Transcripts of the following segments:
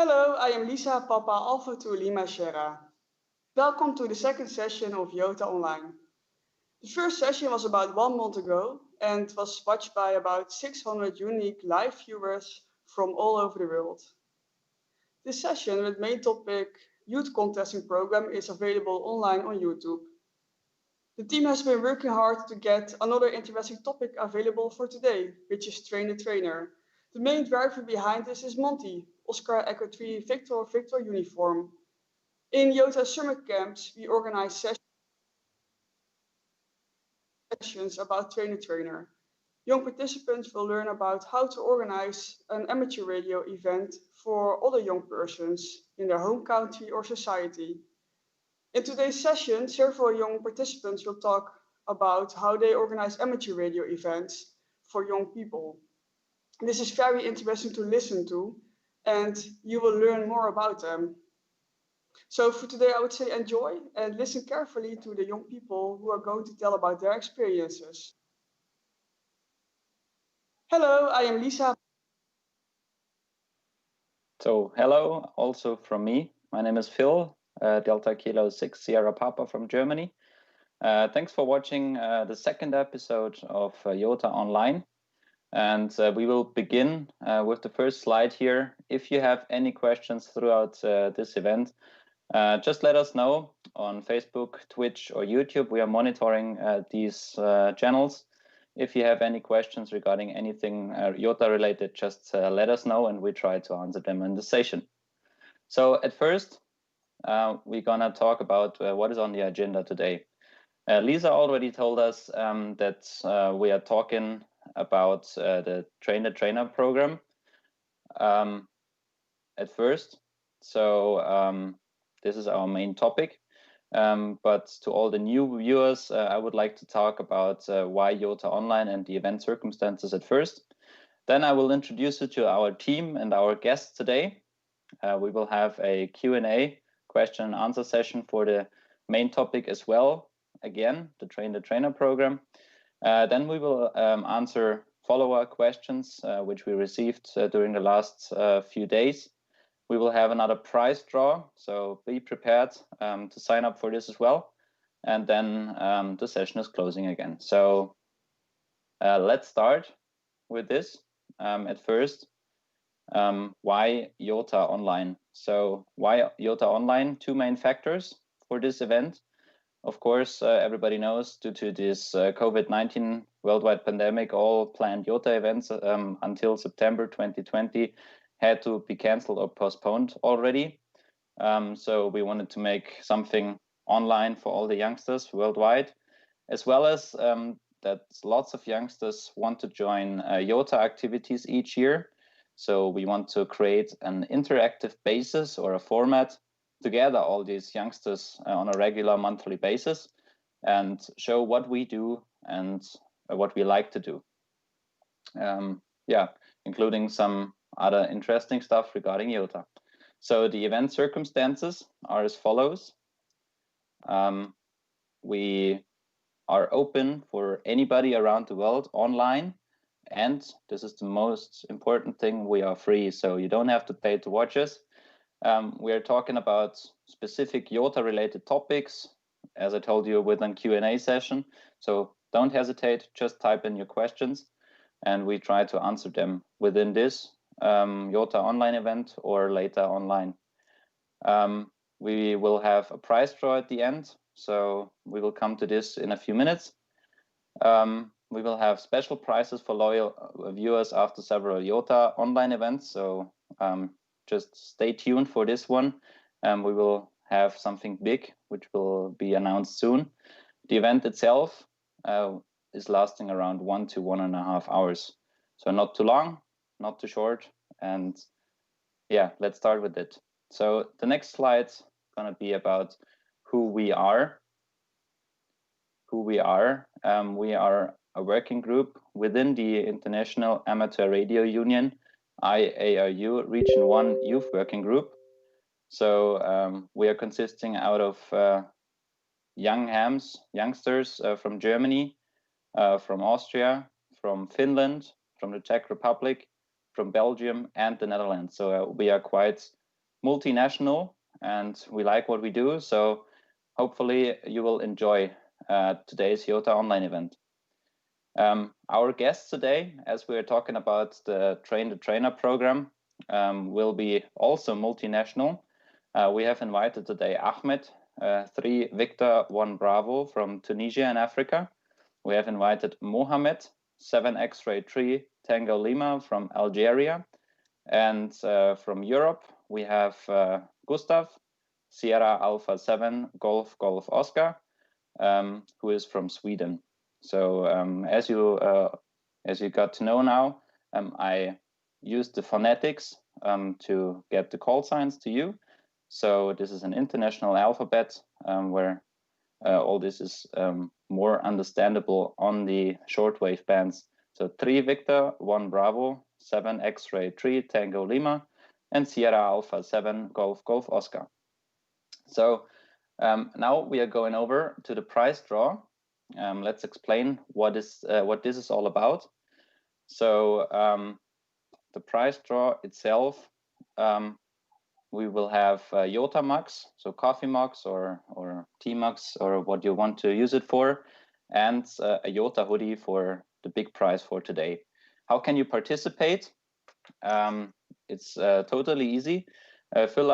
Hello, I am Lisa Papa Alpha to Lima Sierra. Welcome to the second session of YOTA Online. The first session was about 1 month ago and was watched by about 600 unique live viewers from all over the world. This session with main topic Youth Contesting Program is available online on YouTube. The team has been working hard to get another interesting topic available for today, which is Train the Trainer. The main driver behind this is Monty, Oscar Echo 3 Victor Victor uniform. In YOTA summer camps, we organize sessions about Train the Trainer. Young participants will learn about how to organize an amateur radio event for other young persons in their home country or society. In today's session, several young participants will talk about how they organize amateur radio events for young people. This is very interesting to listen to, and you will learn more about them. So for today, I would say enjoy and listen carefully to the young people who are going to tell about their experiences. Hello, I am Lisa. So hello, also from me. My name is Phil, Delta Kilo 6 Sierra Papa from Germany. Thanks for watching the second episode of YOTA Online. And we will begin with the first slide here. If you have any questions throughout this event, just let us know on Facebook, Twitch, or YouTube. We are monitoring these channels. If you have any questions regarding anything YOTA related, just let us know and we try to answer them in the session. So at first, we're gonna talk about what is on the agenda today. Lisa already told us that we are talking about the Train the Trainer program at first. So this is our main topic. But to all the new viewers, I would like to talk about why YOTA Online and the event circumstances at first. Then I will introduce you to our team and our guests today. We will have a Q&A, question and answer session for the main topic as well. Again, the Train the Trainer program. Then we will answer follow-up questions, which we received during the last few days. We will have another prize draw, so be prepared to sign up for this as well. And then the session is closing again. So let's start with this. At first, why YOTA Online? So why YOTA Online? Two main factors for this event. Of course, everybody knows due to this COVID-19 worldwide pandemic, all planned YOTA events until September 2020 had to be canceled or postponed already. So we wanted to make something online for all the youngsters worldwide, as well as that lots of youngsters want to join YOTA activities each year. So we want to create an interactive basis or a format to gather all these youngsters on a regular monthly basis and show what we do and what we like to do. Including some other interesting stuff regarding YOTA. So the event circumstances are as follows. We are open for anybody around the world online. And this is the most important thing, we are free. So you don't have to pay to watch us. We are talking about specific YOTA related topics, as I told you, with a Q&A session. So don't hesitate, just type in your questions and we try to answer them within this YOTA online event or later online. We will have a prize draw at the end, so we will come to this in a few minutes. We will have special prizes for loyal viewers after several YOTA online events, so just stay tuned for this one. We will have something big, which will be announced soon. The event itself is lasting around 1 to 1.5 hours, so not too long, not too short. And yeah, let's start with it. So the next slide's gonna be about who we are. We are a working group within the International Amateur Radio Union, IARU Region 1 Youth Working Group. So we are consisting out of youngsters from Germany, from Austria, from Finland, from the Czech Republic, from Belgium and the Netherlands. So we are quite multinational and we like what we do. So hopefully you will enjoy today's YOTA online event. Our guests today, as we are talking about the Train the Trainer program, will be also multinational. We have invited today Ahmed, 3 Victor 1 Bravo from Tunisia in Africa. We have invited Mohammed, 7 X-ray 3 Tango Lima from Algeria. And from Europe, we have Gustav, Sierra Alpha 7 Golf Golf Oscar, who is from Sweden. So as you got to know now, I used the phonetics to get the call signs to you. So this is an international alphabet where all this is more understandable on the shortwave bands. So 3 Victor 1 Bravo 7 X-ray 3 Tango Lima and Sierra Alpha 7 Golf Golf Oscar. So now we are going over to the prize draw. Let's explain what this is all about. So the prize draw itself, we will have YOTA mugs, so coffee mugs or tea mugs or what you want to use it for, and a YOTA hoodie for the big prize for today. How can you participate? It's totally easy. Fill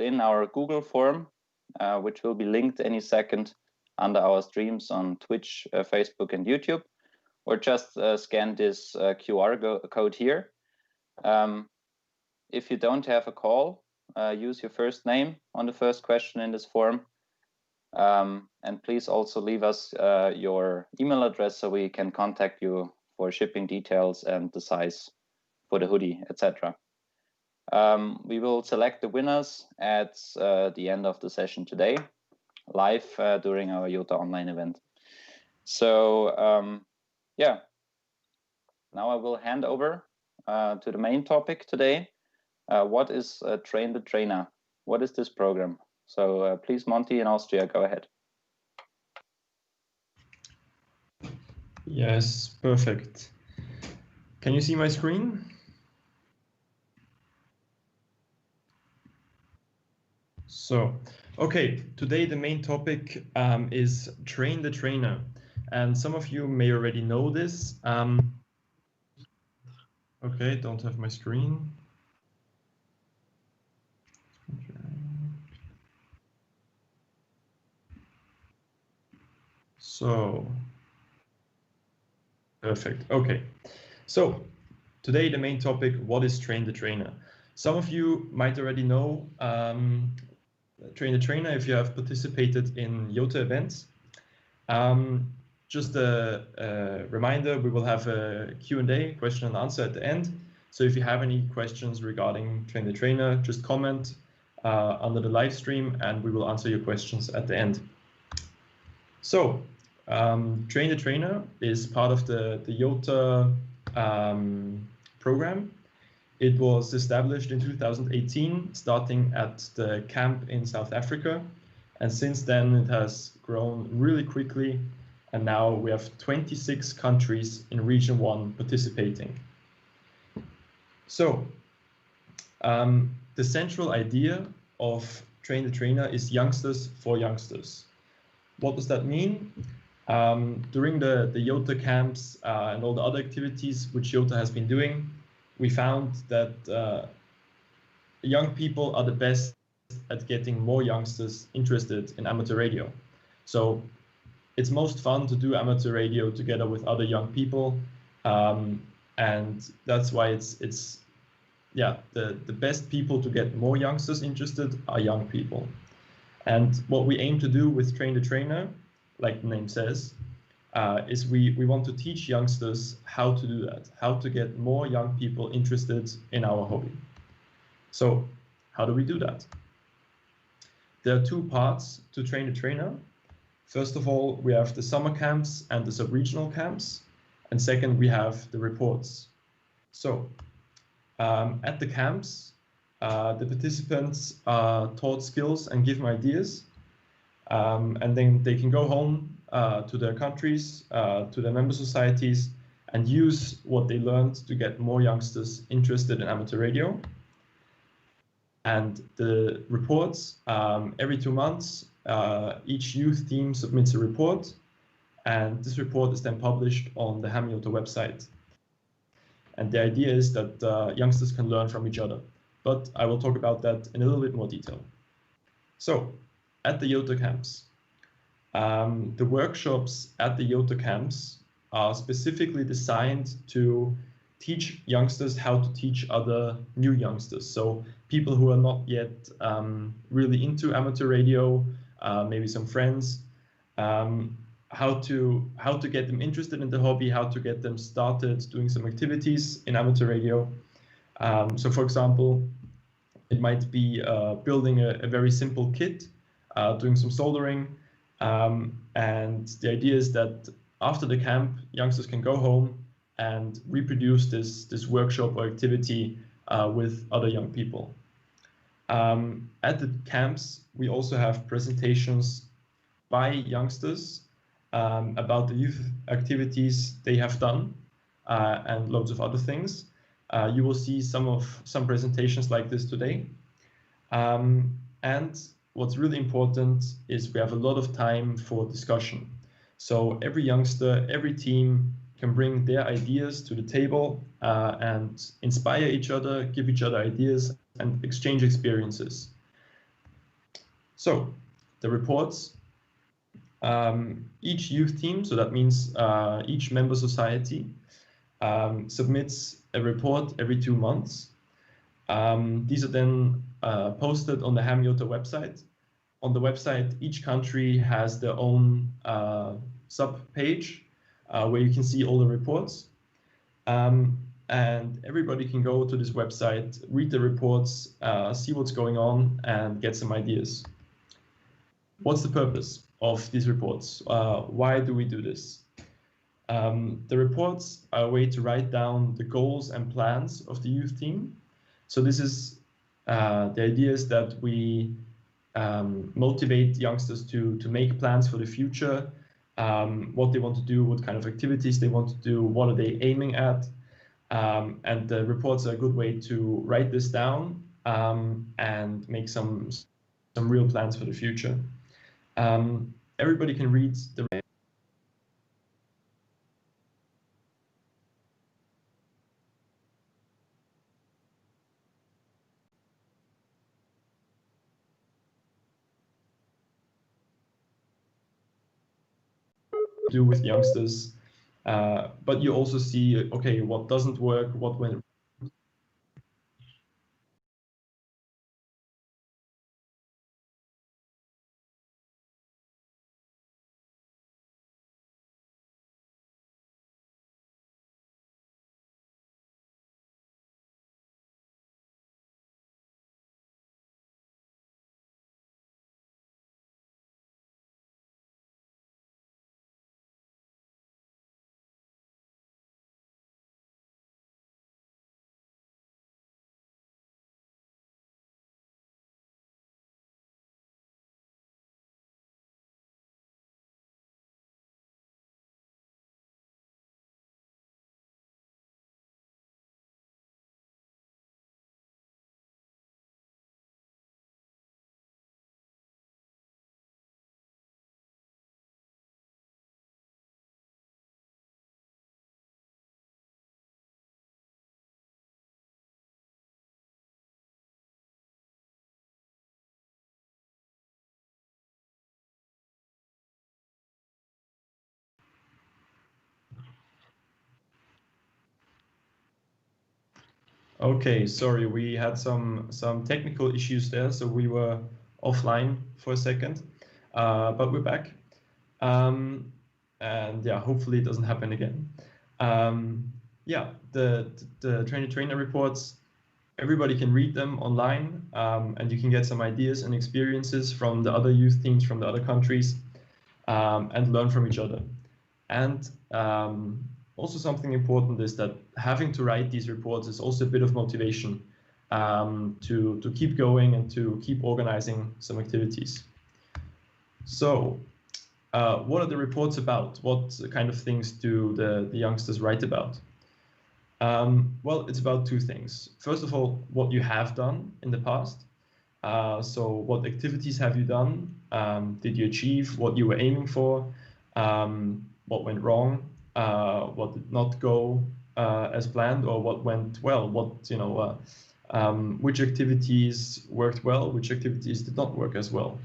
in our Google form, which will be linked any second under our streams on Twitch, Facebook, and YouTube, or just scan this QR code here. If you don't have a call, use your first name on the first question in this form. And please also leave us your email address so we can contact you for shipping details and the size for the hoodie, etc. We will select the winners at the end of the session today, live during our YOTA online event. So yeah, now I will hand over to the main topic today. What is Train the Trainer? What is this program? So please, Monty in Austria, go ahead. Yes, perfect. Can you see my screen? So, okay, today the main topic is Train the Trainer. And some of you may already know this. Okay, don't have my screen. So, perfect. Okay, so today the main topic, what is Train the Trainer? Some of you might already know Train the Trainer if you have participated in YOTA events. Just a reminder, we will have a Q&A, question and answer at the end. So if you have any questions regarding Train the Trainer, just comment under the live stream and we will answer your questions at the end. So Train the Trainer is part of the YOTA program. It was established in 2018, starting at the camp in South Africa. And since then, it has grown really quickly. And now we have 26 countries in Region 1 participating. So the central idea of Train the Trainer is youngsters for youngsters. What does that mean? During the YOTA camps and all the other activities which YOTA has been doing, we found that young people are the best at getting more youngsters interested in amateur radio. So it's most fun to do amateur radio together with other young people. And that's why it's the best people to get more youngsters interested are young people. And what we aim to do with Train the Trainer, like the name says, is we want to teach youngsters how to do that, how to get more young people interested in our hobby. So how do we do that? There are 2 parts to Train the Trainer. First of all, we have the summer camps and the sub-regional camps. And second, we have the reports. So at the camps, the participants are taught skills and given ideas. And then they can go home to their countries, to their member societies, and use what they learned to get more youngsters interested in amateur radio. And the reports, every 2 months, each youth team submits a report, and this report is then published on the YOTA website. And the idea is that youngsters can learn from each other. But I will talk about that in a little bit more detail. So, at the YOTA camps, the workshops at the YOTA camps are specifically designed to teach youngsters how to teach other new youngsters. So people who are not yet really into amateur radio, maybe some friends, how to get them interested in the hobby, how to get them started doing some activities in amateur radio. So for example, it might be building a very simple kit, doing some soldering, and the idea is that after the camp, youngsters can go home and reproduce this workshop or activity with other young people. At the camps, we also have presentations by youngsters about the youth activities they have done and loads of other things. You will see some presentations like this today. And what's really important is we have a lot of time for discussion. So every youngster, every team can bring their ideas to the table and inspire each other, give each other ideas, and exchange experiences. So the reports, each youth team, so that means each member society, submits a report every 2 months. These are then posted on the YOTA website. On the website, each country has their own sub-page where you can see all the reports. And everybody can go to this website, read the reports, see what's going on, and get some ideas. What's the purpose of these reports? Why do we do this? The reports are a way to write down the goals and plans of the youth team. So this is the idea is that we motivate youngsters to make plans for the future, what they want to do, what kind of activities they want to do, what are they aiming at. And the reports are a good way to write this down and make some real plans for the future. Everybody can read the do with youngsters, but you also see, okay, what doesn't work, what went. Okay, sorry, we had some technical issues there, so we were offline for a second, but we're back. And yeah, hopefully it doesn't happen again. Yeah, the trainer reports, everybody can read them online, and you can get some ideas and experiences from the other youth teams from the other countries, and learn from each other. And also something important is that having to write these reports is also a bit of motivation to keep going and to keep organizing some activities. So what are the reports about? What kind of things do the youngsters write about? Well, it's about two things. First of all, what you have done in the past. So what activities have you done? Did you achieve what you were aiming for? What went wrong? What did not go as planned, or what went well? Which activities worked well? Which activities did not work as well?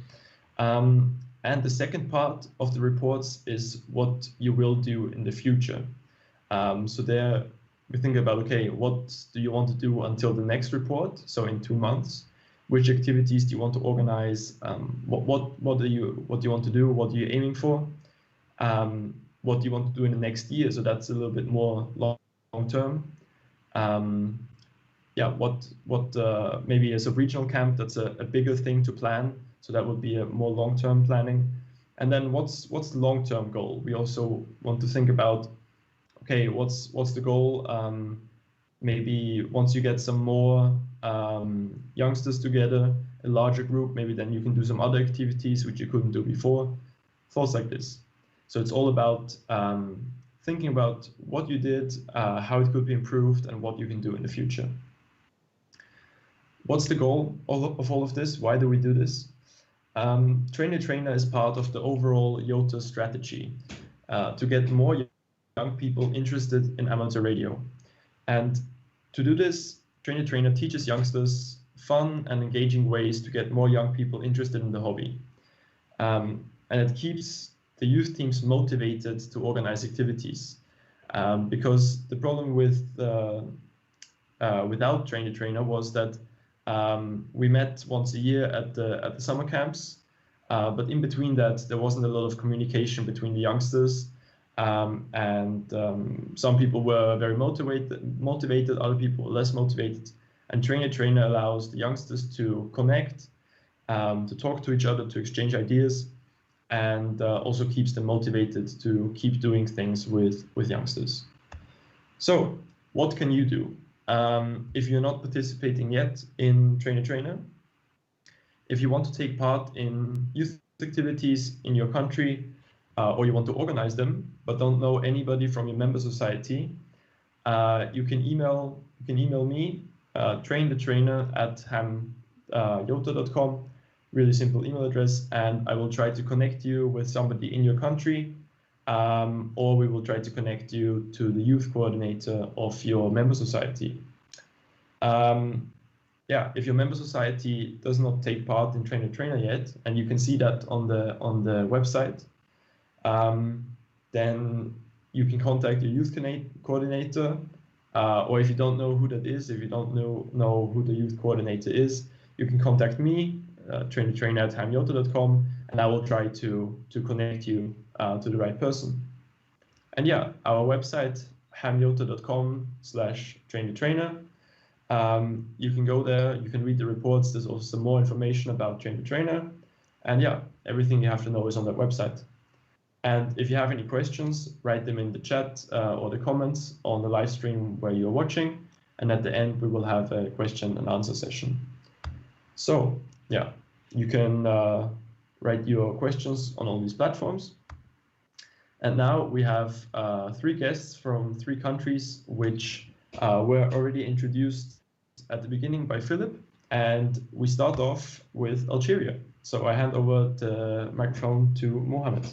And the second part of the reports is what you will do in the future. So there we think about, okay, what do you want to do until the next report? So in 2 months, which activities do you want to organize? What do you want to do? What are you aiming for? What do you want to do in the next year? So that's a little bit more long term. Maybe as a regional camp, that's a bigger thing to plan. So that would be a more long-term planning. And then what's the long-term goal? We also want to think about, okay, what's the goal? Maybe once you get some more youngsters together, a larger group, maybe then you can do some other activities which you couldn't do before, thoughts like this. So it's all about thinking about what you did, how it could be improved, and what you can do in the future. What's the goal of all of this? Why do we do this? Train the Trainer is part of the overall YOTA strategy to get more young people interested in amateur radio. And to do this, Train the Trainer teaches youngsters fun and engaging ways to get more young people interested in the hobby. And it keeps the youth teams motivated to organize activities. Because the problem with without Train the Trainer was that we met once a year at the summer camps, but in between that there wasn't a lot of communication between the youngsters, and some people were very motivated, other people were less motivated. And Train the Trainer allows the youngsters to connect, to talk to each other, to exchange ideas, and also keeps them motivated to keep doing things with youngsters. So what can you do? If you're not participating yet in Train the Trainer, if you want to take part in youth activities in your country, or you want to organize them but don't know anybody from your member society, you can email me, trainthetrainer@hamyota.com, really simple email address, and I will try to connect you with somebody in your country, or we will try to connect you to the youth coordinator of your member society. If your member society does not take part in Train the Trainer yet, and you can see that on the website, then you can contact your youth coordinator, or if you don't know who that is, if you don't know who the youth coordinator is, you can contact me, trainthetrainer@hamyota.com, and I will try to connect you to the right person. And yeah, our website, hamyota.com/trainthetrainer. You can go there, you can read the reports. There's also some more information about Train the Trainer. And yeah, everything you have to know is on that website. And if you have any questions, write them in the chat or the comments on the live stream where you're watching. And at the end, we will have a question and answer session. So yeah, you can write your questions on all these platforms. And now we have 3 guests from 3 countries, which were already introduced at the beginning by Philip. And we start off with Algeria. So I hand over the microphone to Mohammed.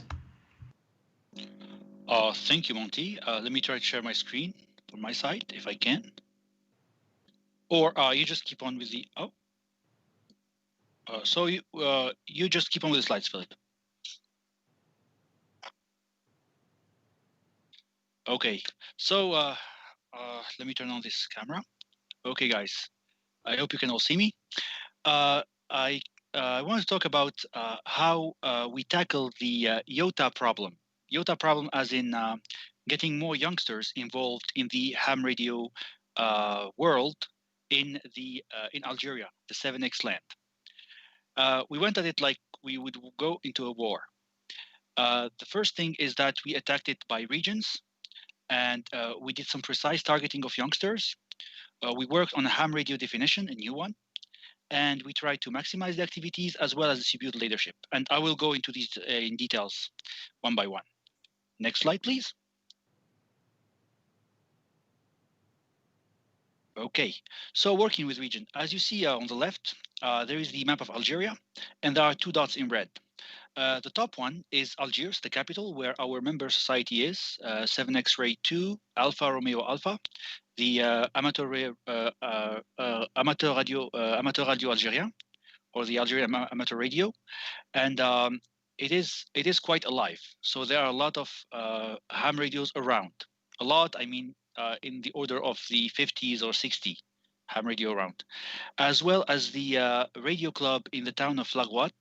Thank you, Monty. Let me try to share my screen from my side, if I can. Or you just keep on with the... So you just keep on with the slides, Philip. Okay, so let me turn on this camera. Okay, guys, I hope you can all see me. I want to talk about how we tackle the YOTA problem. YOTA problem as in getting more youngsters involved in the ham radio world in Algeria, the 7X land. We went at it like we would go into a war. The first thing is that we attacked it by regions, and we did some precise targeting of youngsters. We worked on a ham radio definition, a new one, and we tried to maximize the activities as well as distribute leadership. And I will go into these in details one by one. Next slide, please. Okay, so working with region, as you see on the left, there is the map of Algeria, and there are two dots in red. The top one is Algiers, the capital, where our member society is, 7X-ray 2, Alpha Romeo Alpha, the amateur radio Algérien, or the Algerian amateur radio, and it is quite alive. So there are a lot of ham radios around. A lot, I mean, in the order of the 50s or 60 ham radio around, as well as the radio club in the town of Lagouat.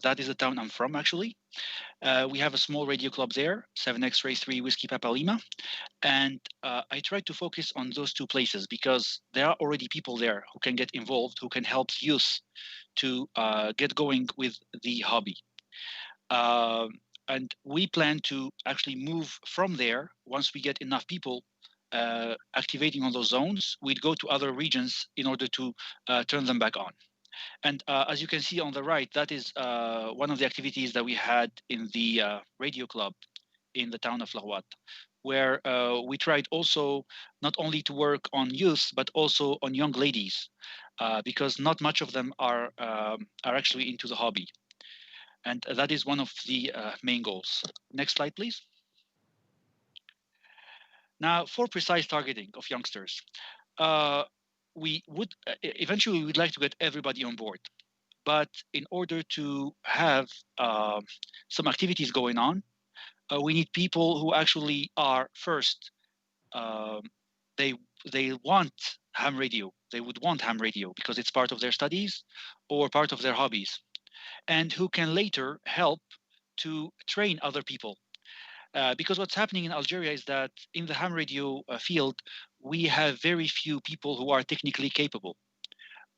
That is the town I'm from, actually. We have a small radio club there, 7X-ray 3 Whiskey Papa Lima. And I try to focus on those two places because there are already people there who can get involved, who can help youth to get going with the hobby. And we plan to actually move from there once we get enough people activating on those zones. We'd go to other regions in order to turn them back on. And as you can see on the right, that is one of the activities that we had in the radio club in the town of Lagouat, where we tried also not only to work on youth, but also on young ladies, because not much of them are actually into the hobby. And that is one of the main goals. Next slide, please. Now, for precise targeting of youngsters, we would eventually we'd like to get everybody on board. But in order to have some activities going on, we need people who actually are first. They want ham radio. They would want ham radio because it's part of their studies or part of their hobbies, and who can later help to train other people. Because what's happening in Algeria is that in the ham radio field, we have very few people who are technically capable.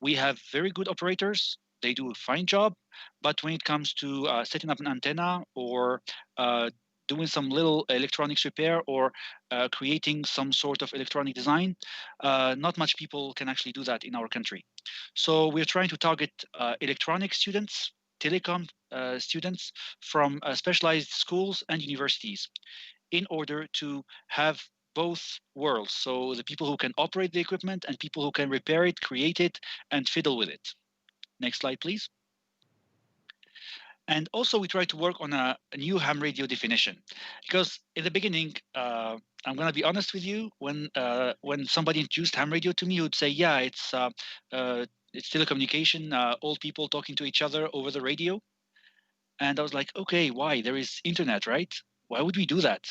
We have very good operators. They do a fine job, but when it comes to setting up an antenna or doing some little electronics repair or creating some sort of electronic design, not much people can actually do that in our country. So we're trying to target electronic students, telecom students from specialized schools and universities in order to have both worlds. So the people who can operate the equipment and people who can repair it, create it, and fiddle with it. Next slide, please. And also we try to work on a new ham radio definition, because in the beginning, I'm going to be honest with you, when somebody introduced ham radio to me, would say, yeah, it's telecommunication, old people talking to each other over the radio. And I was like, okay, why? There is internet, right? Why would we do that?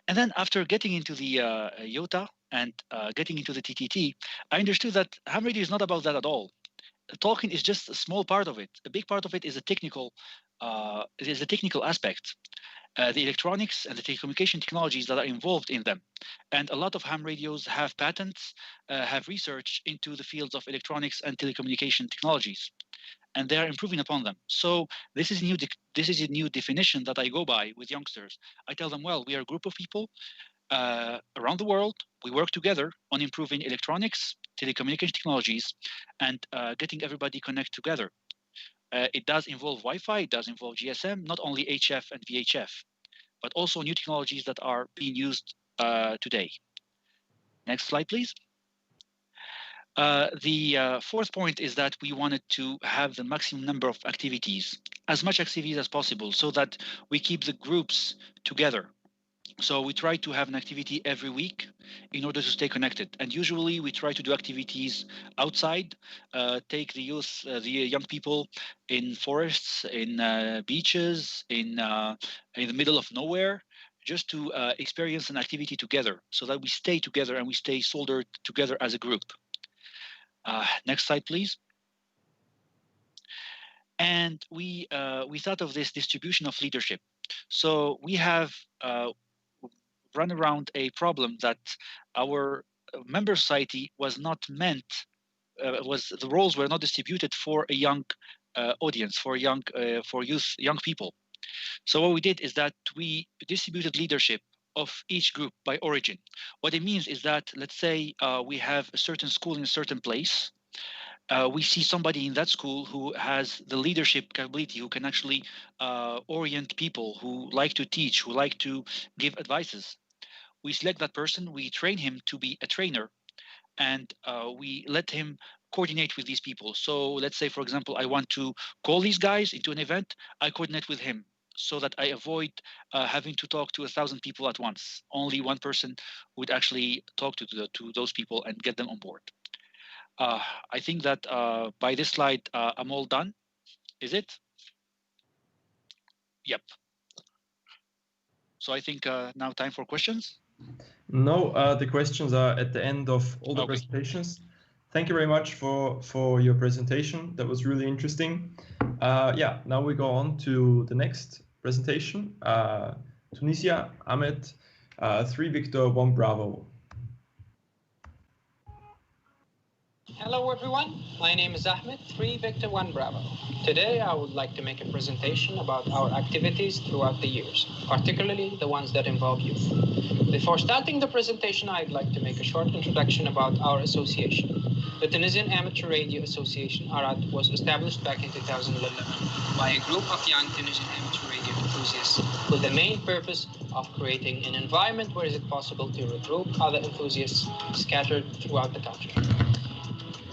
And then after getting into the YOTA and getting into the TTT, I understood that ham radio is not about that at all. Talking is just a small part of it. A big part of it is a technical aspect, the electronics and the telecommunication technologies that are involved in them. And a lot of ham radios have patents, have research into the fields of electronics and telecommunication technologies, and they are improving upon them. So this is a new definition that I go by with youngsters. I tell them, well, we are a group of people around the world. We work together on improving electronics, telecommunication technologies, and getting everybody connect together. It does involve Wi-Fi, it does involve GSM, not only HF and VHF, but also new technologies that are being used today. Next slide, please. The fourth point is that we wanted to have the maximum number of activities, as much activities as possible, so that we keep the groups together. So we try to have an activity every week in order to stay connected. And usually we try to do activities outside, take the youth, the young people in forests, in beaches, in the middle of nowhere, just to experience an activity together so that we stay together and we stay soldered together as a group. Next slide, please. And we thought of this distribution of leadership. So we have run around a problem that our member society was not meant, the roles were not distributed for a young audience, for young people. So what we did is that we distributed leadership of each group by origin. What it means is that, let's say we have a certain school in a certain place. We see somebody in that school who has the leadership capability, who can actually orient people, who like to teach, who like to give advices. We select that person, we train him to be a trainer, and we let him coordinate with these people. So let's say, for example, I want to call these guys into an event. I coordinate with him so that I avoid having to talk to 1,000 people at once. Only one person would actually talk to those people and get them on board. I think that by this slide, I'm all done. Is it? Yep. So I think now time for questions. No, the questions are at the end of all the Okay. presentations. Thank you very much for your presentation. That was really interesting. Yeah, now we go on to the next presentation. Tunisia, Ahmed, 3 Victor, 1 Bravo. Hello everyone, my name is Ahmed, 3 Victor 1 Bravo. Today I would like to make a presentation about our activities throughout the years, particularly the ones that involve youth. Before starting the presentation, I'd like to make a short introduction about our association. The Tunisian Amateur Radio Association, ARAD, was established back in 2011 by a group of young Tunisian amateur radio enthusiasts with the main purpose of creating an environment where is it possible to regroup other enthusiasts scattered throughout the country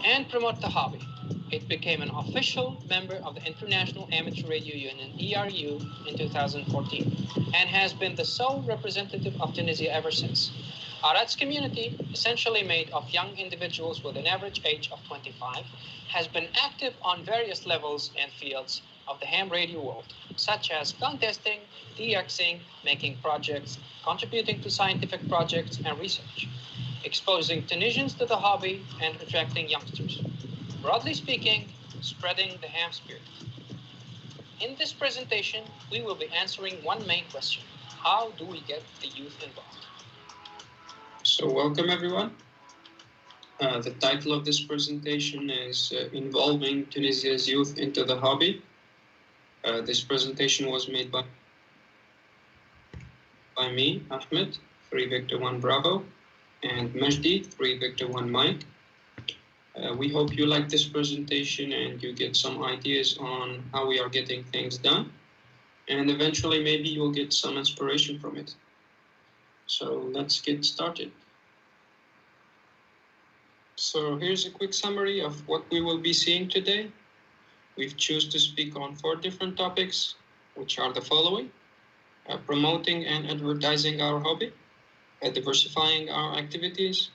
and promote the hobby. It became an official member of the International Amateur Radio Union, IARU, in 2014, and has been the sole representative of Tunisia ever since. Arad's community, essentially made of young individuals with an average age of 25, has been active on various levels and fields of the ham radio world, such as contesting, DXing, making projects, contributing to scientific projects and research, exposing Tunisians to the hobby and attracting youngsters. Broadly speaking, spreading the ham spirit. In this presentation, we will be answering one main question: how do we get the youth involved? So welcome everyone. The title of this presentation is Involving Tunisia's Youth into the Hobby. This presentation was made by me, Ahmed, 3 Victor 1 Bravo, and Majdi, 3 Victor 1 Mike. We hope you like this presentation and you get some ideas on how we are getting things done. And eventually maybe you'll get some inspiration from it. So let's get started. So here's a quick summary of what we will be seeing today. We've chosen to speak on 4 different topics, which are the following: promoting and advertising our hobby, diversifying our activities,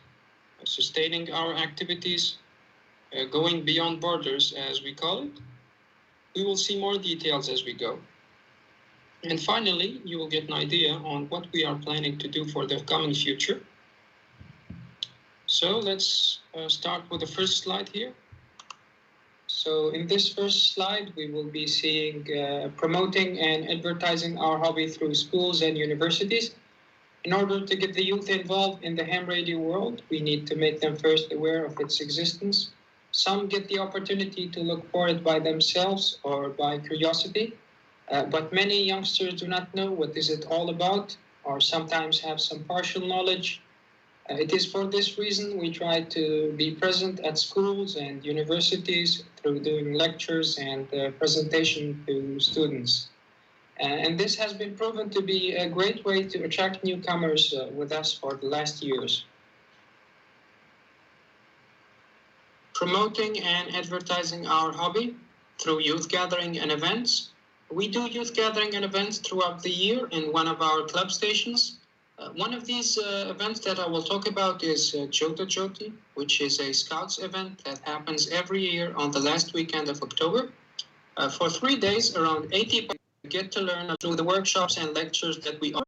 sustaining our activities, going beyond borders, as we call it. We will see more details as we go. And finally, you will get an idea on what we are planning to do for the coming future. So let's start with the first slide here. So in this first slide, we will be seeing promoting and advertising our hobby through schools and universities. In order to get the youth involved in the ham radio world, we need to make them first aware of its existence. Some get the opportunity to look for it by themselves or by curiosity, but many youngsters do not know what is it all about, or sometimes have some partial knowledge. It is for this reason we try to be present at schools and universities through doing lectures and presentation to students. And this has been proven to be a great way to attract newcomers with us for the last years. Promoting and advertising our hobby through youth gathering and events. We do youth gathering and events throughout the year in one of our club stations. One of these events that I will talk about is YOTA, which is a Scouts event that happens every year on the last weekend of October. For 3 days, around 80 people get to learn through the workshops and lectures that we offer.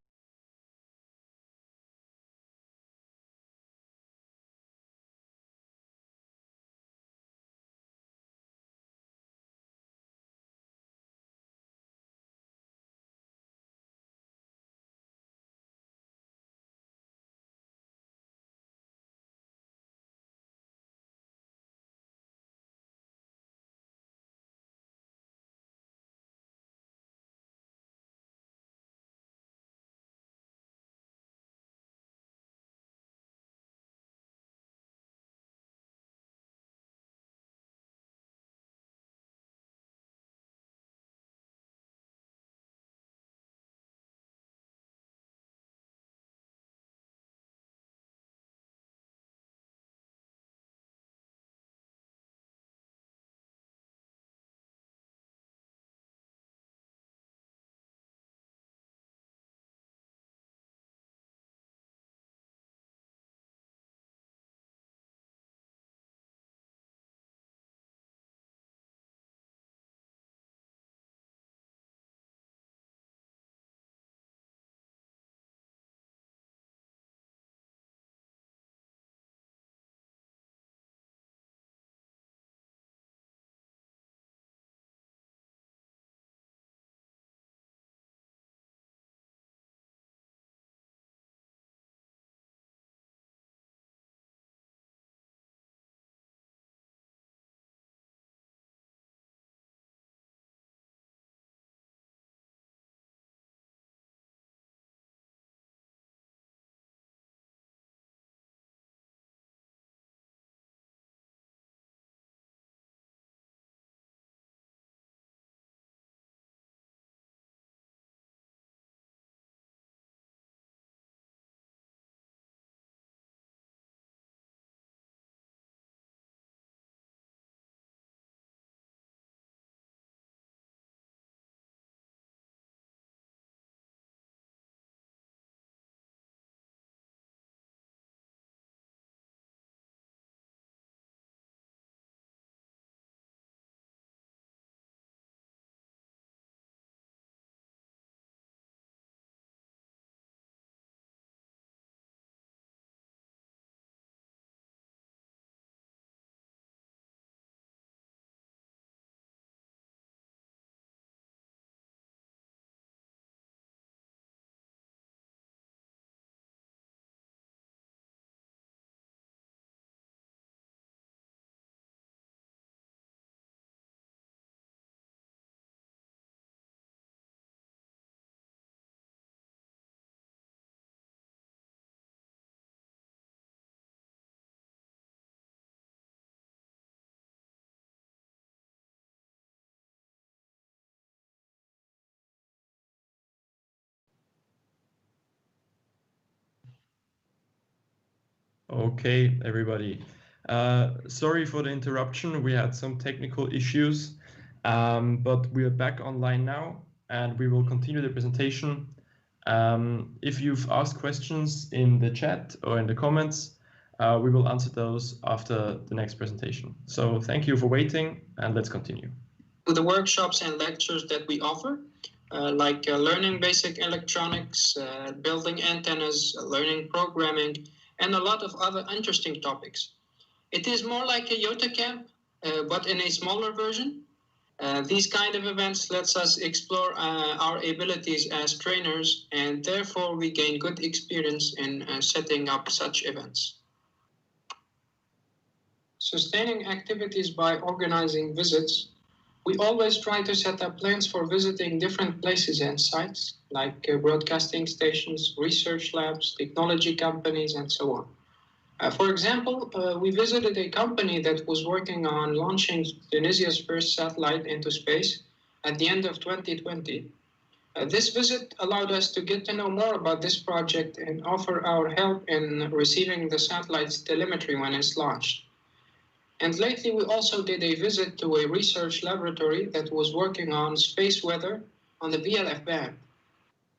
Okay, everybody. Sorry for the interruption. We had some technical issues, but we are back online now and we will continue the presentation. If you've asked questions in the chat or in the comments, we will answer those after the next presentation. So thank you for waiting and let's continue. The workshops and lectures that we offer, like learning basic electronics, building antennas, learning programming, and a lot of other interesting topics. It is more like a YOTA camp, but in a smaller version. These kind of events lets us explore our abilities as trainers, and therefore we gain good experience in setting up such events. Sustaining activities by organizing visits. We always try to set up plans for visiting different places and sites, like broadcasting stations, research labs, technology companies, and so on. For example, we visited a company that was working on launching Tunisia's first satellite into space at the end of 2020. This visit allowed us to get to know more about this project and offer our help in receiving the satellite's telemetry when it's launched. And lately, we also did a visit to a research laboratory that was working on space weather on the VLF band.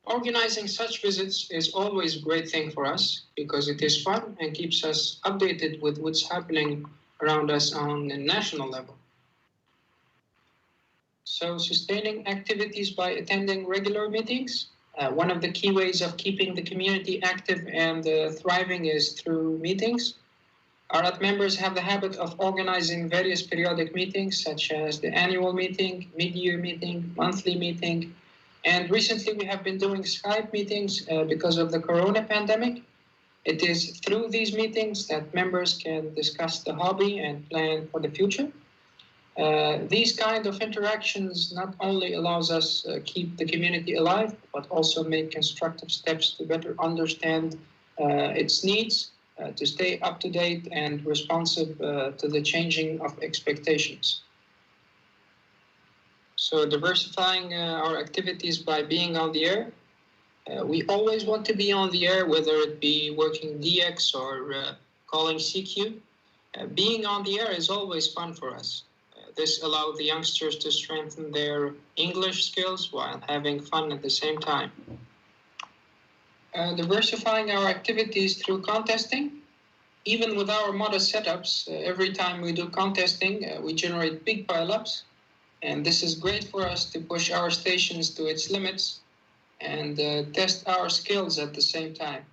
Organizing such visits is always a great thing for us because it is fun and keeps us updated with what's happening around us on a national level. So sustaining activities by attending regular meetings. One of the key ways of keeping the community active and thriving is through meetings. IARU members have the habit of organizing various periodic meetings, such as the annual meeting, mid-year meeting, monthly meeting. And recently we have been doing Skype meetings because of the corona pandemic. It is through these meetings that members can discuss the hobby and plan for the future. These kind of interactions not only allows us keep the community alive, but also make constructive steps to better understand its needs, to stay up to date and responsive to the changing of expectations. So diversifying our activities by being on the air. We always want to be on the air, whether it be working DX or calling CQ. Being on the air is always fun for us. This allows the youngsters to strengthen their English skills while having fun at the same time. Diversifying our activities through contesting. Even with our modest setups, every time we do contesting, we generate big pile-ups. And this is great for us to push our stations to its limits and test our skills at the same time.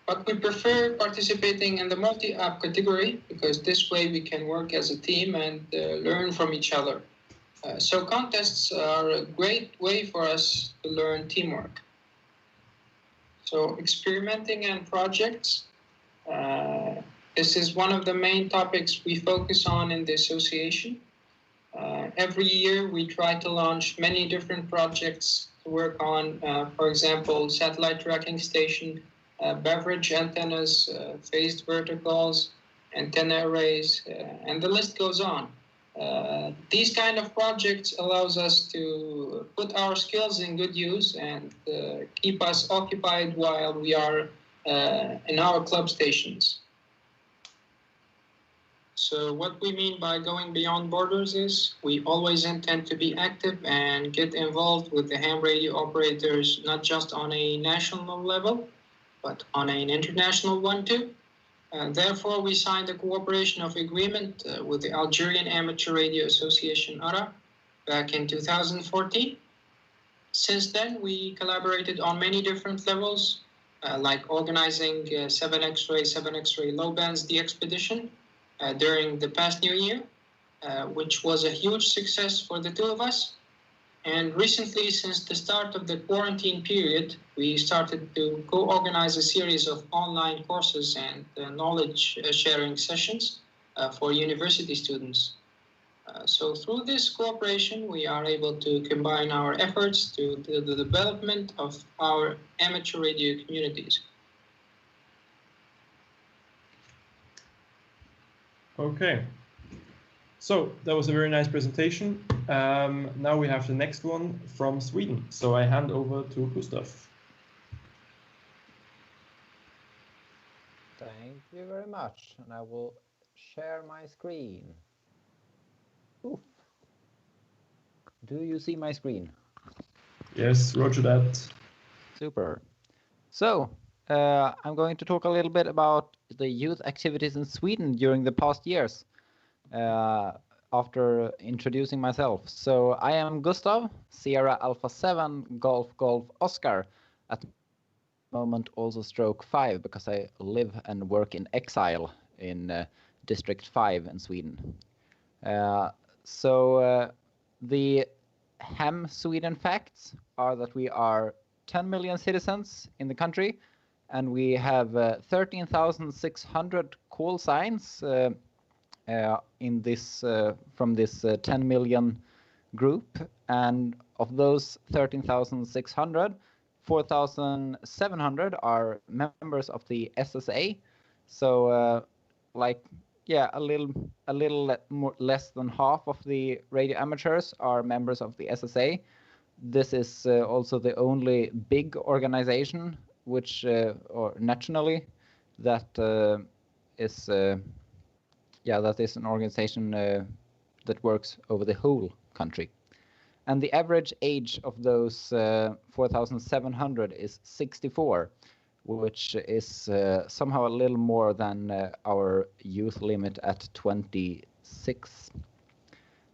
But we prefer participating in the multi-app category because this way we can work as a team and learn from each other. So contests are a great way for us to learn teamwork. So experimenting and projects. This is one of the main topics we focus on in the association. Every year we try to launch many different projects to work on, for example, satellite tracking station, beverage antennas, phased verticals, antenna arrays, and the list goes on. These kind of projects allows us to put our skills in good use and keep us occupied while we are in our club stations. So what we mean by going beyond borders is we always intend to be active and get involved with the ham radio operators, not just on a national level, but on an international one too. Therefore, we signed a cooperation of agreement with the Algerian Amateur Radio Association, ARA, back in 2014. Since then, we collaborated on many different levels, like organizing 7X-ray low bands the expedition during the past New Year, which was a huge success for the two of us. And recently, since the start of the quarantine period, we started to co-organize a series of online courses and knowledge sharing sessions for university students. So through this cooperation, we are able to combine our efforts to the development of our amateur radio communities. Okay, so that was a very nice presentation. Now we have the next one from Sweden. So I hand over to Gustav. Thank you very much. And I will share my screen. Oof. Do you see my screen? Yes, roger that. Super. So I'm going to talk a little bit about the youth activities in Sweden during the past years after introducing myself. So I am Gustav, Sierra Alpha 7, Golf Golf Oscar, at the moment also stroke 5 because I live and work in exile in District 5 in Sweden. The Hem Sweden facts are that we are 10 million citizens in the country, and we have 13,600 call signs in this from this 10 million group, and of those 13,600, 4,700 are members of the SSA. So a little more, less than half of the radio amateurs are members of the SSA. This is also the only big organization which, or nationally, that is an organization that works over the whole country. And the average age of those 4,700 is 64, which is somehow a little more than our youth limit at 26.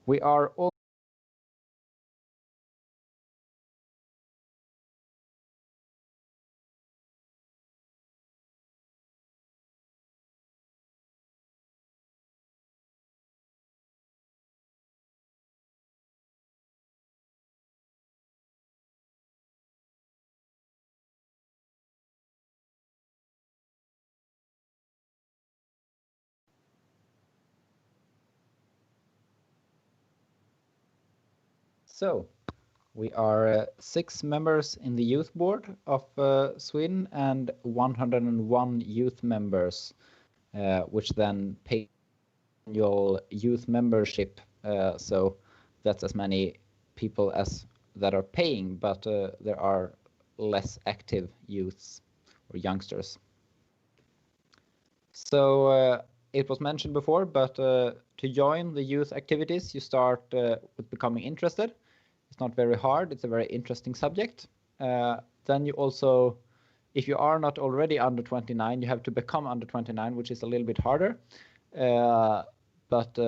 We are all So we are 6 members in the youth board of Sweden and 101 youth members, which then pay annual youth membership. So that's as many people as that are paying, but there are less active youths or youngsters. So it was mentioned before, but to join the youth activities, you start with becoming interested. It's not very hard. It's a very interesting subject. Then you also, if you are not already under 29, you have to become under 29, which is a little bit harder. But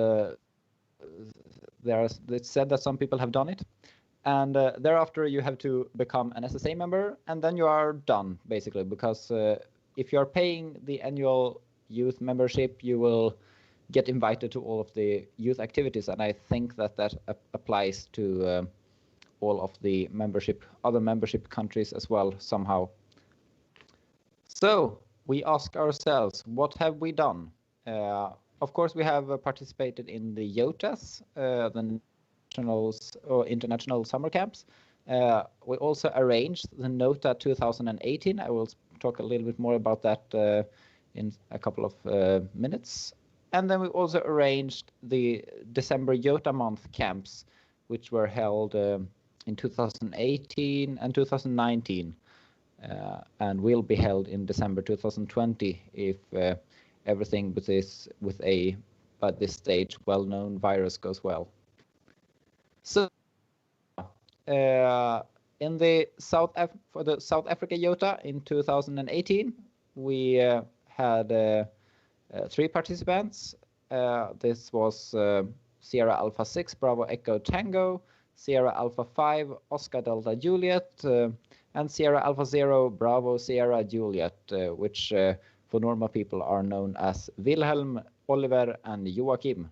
it's said that some people have done it. And thereafter, you have to become an SSA member, and then you are done, basically, because if you're paying the annual youth membership, you will get invited to all of the youth activities, and I think that applies to all of the other membership countries as well somehow. So we ask ourselves, what have we done? Of course, we have participated in the YOTAs, the nationals or international summer camps. We also arranged the NOTA 2018. I will talk a little bit more about that in a couple of minutes. And then we also arranged the December YOTA month camps, which were held in 2018 and 2019, and will be held in December 2020 if everything with a, at this stage, well-known virus goes well. So in the for the South Africa YOTA in 2018, we had 3 participants. This was Sierra Alpha 6 Bravo Echo Tango, Sierra Alpha 5 Oscar Delta Juliet, and Sierra Alpha 0 Bravo Sierra Juliet, which for normal people are known as Wilhelm, Oliver, and Joachim.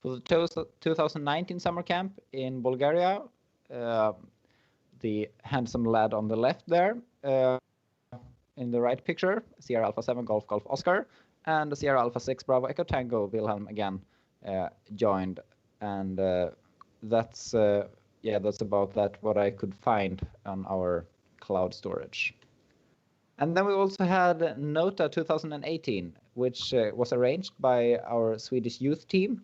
For the 2019 summer camp in Bulgaria, the handsome lad on the left there, in the right picture, Sierra Alpha 7 Golf Golf Oscar, and the Sierra Alpha 6 Bravo Echo Tango Wilhelm again joined, and that's about that what I could find on our cloud storage. And then we also had NOTA 2018, which was arranged by our Swedish youth team.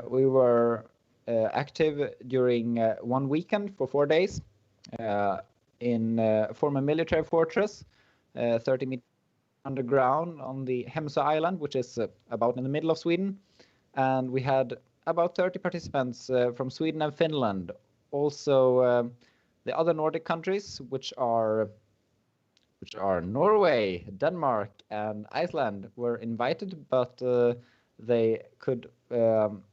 We were active during one weekend for 4 days in former military fortress, 30 meters underground on the Hemsö Island, which is about in the middle of Sweden. And we had about 30 participants from Sweden and Finland. Also, the other Nordic countries, which are Norway, Denmark, and Iceland, were invited, but they could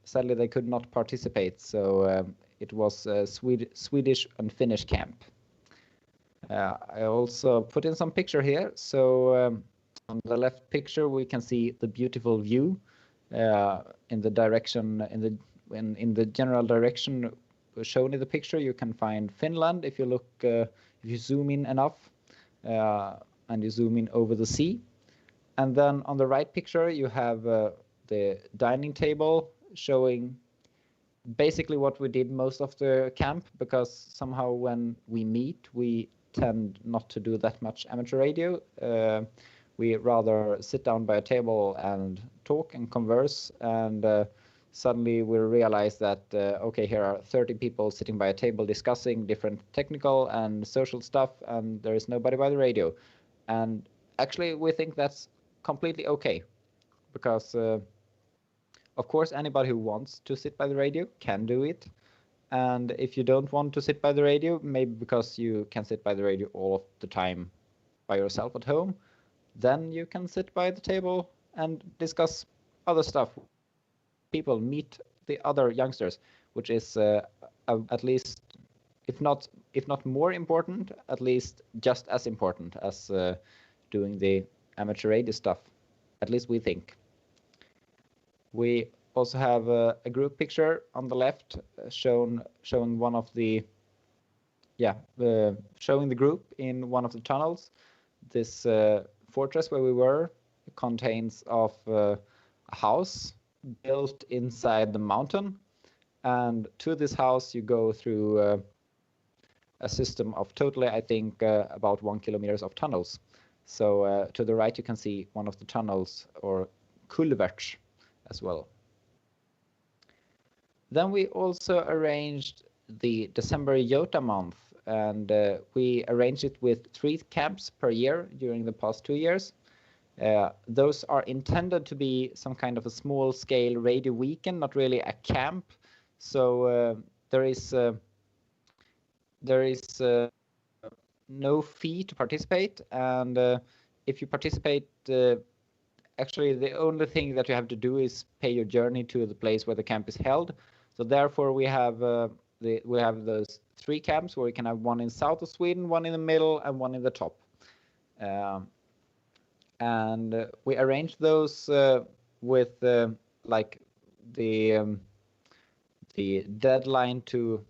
sadly they could not participate. So it was a Swedish and Finnish camp. I also put in some picture here. So on the left picture we can see the beautiful view in the direction in the general direction shown in the picture. You can find Finland if you look if you zoom in enough. And you zoom in over the sea. And then on the right picture, you have the dining table showing basically what we did most of the camp, because somehow when we meet, we tend not to do that much amateur radio. We rather sit down by a table and talk and converse, and suddenly we realize that, okay, here are 30 people sitting by a table discussing different technical and social stuff, and there is nobody by the radio. And actually, we think that's completely okay, because, of course, anybody who wants to sit by the radio can do it. And if you don't want to sit by the radio, maybe because you can sit by the radio all of the time by yourself at home, then you can sit by the table and discuss other stuff. People meet the other youngsters, which is at least, if not more important, at least just as important as doing the amateur radio stuff. At least we think. We also have a group picture on the left showing one of the showing the group in one of the tunnels. This fortress where we were contains of a house built inside the mountain, and to this house you go through a system of totally, I think, about 1 kilometer of tunnels. So to the right you can see one of the tunnels, or kulverts, as well. Then we also arranged the December YOTA month, and we arranged it with 3 camps per year during the past 2 years. Those are intended to be some kind of a small-scale radio weekend, not really a camp. So there is no fee to participate, and if you participate, actually the only thing that you have to do is pay your journey to the place where the camp is held. So therefore, we have those 3 camps where we can have one in south of Sweden, one in the middle, and one in the top. And we arranged those with like the deadline to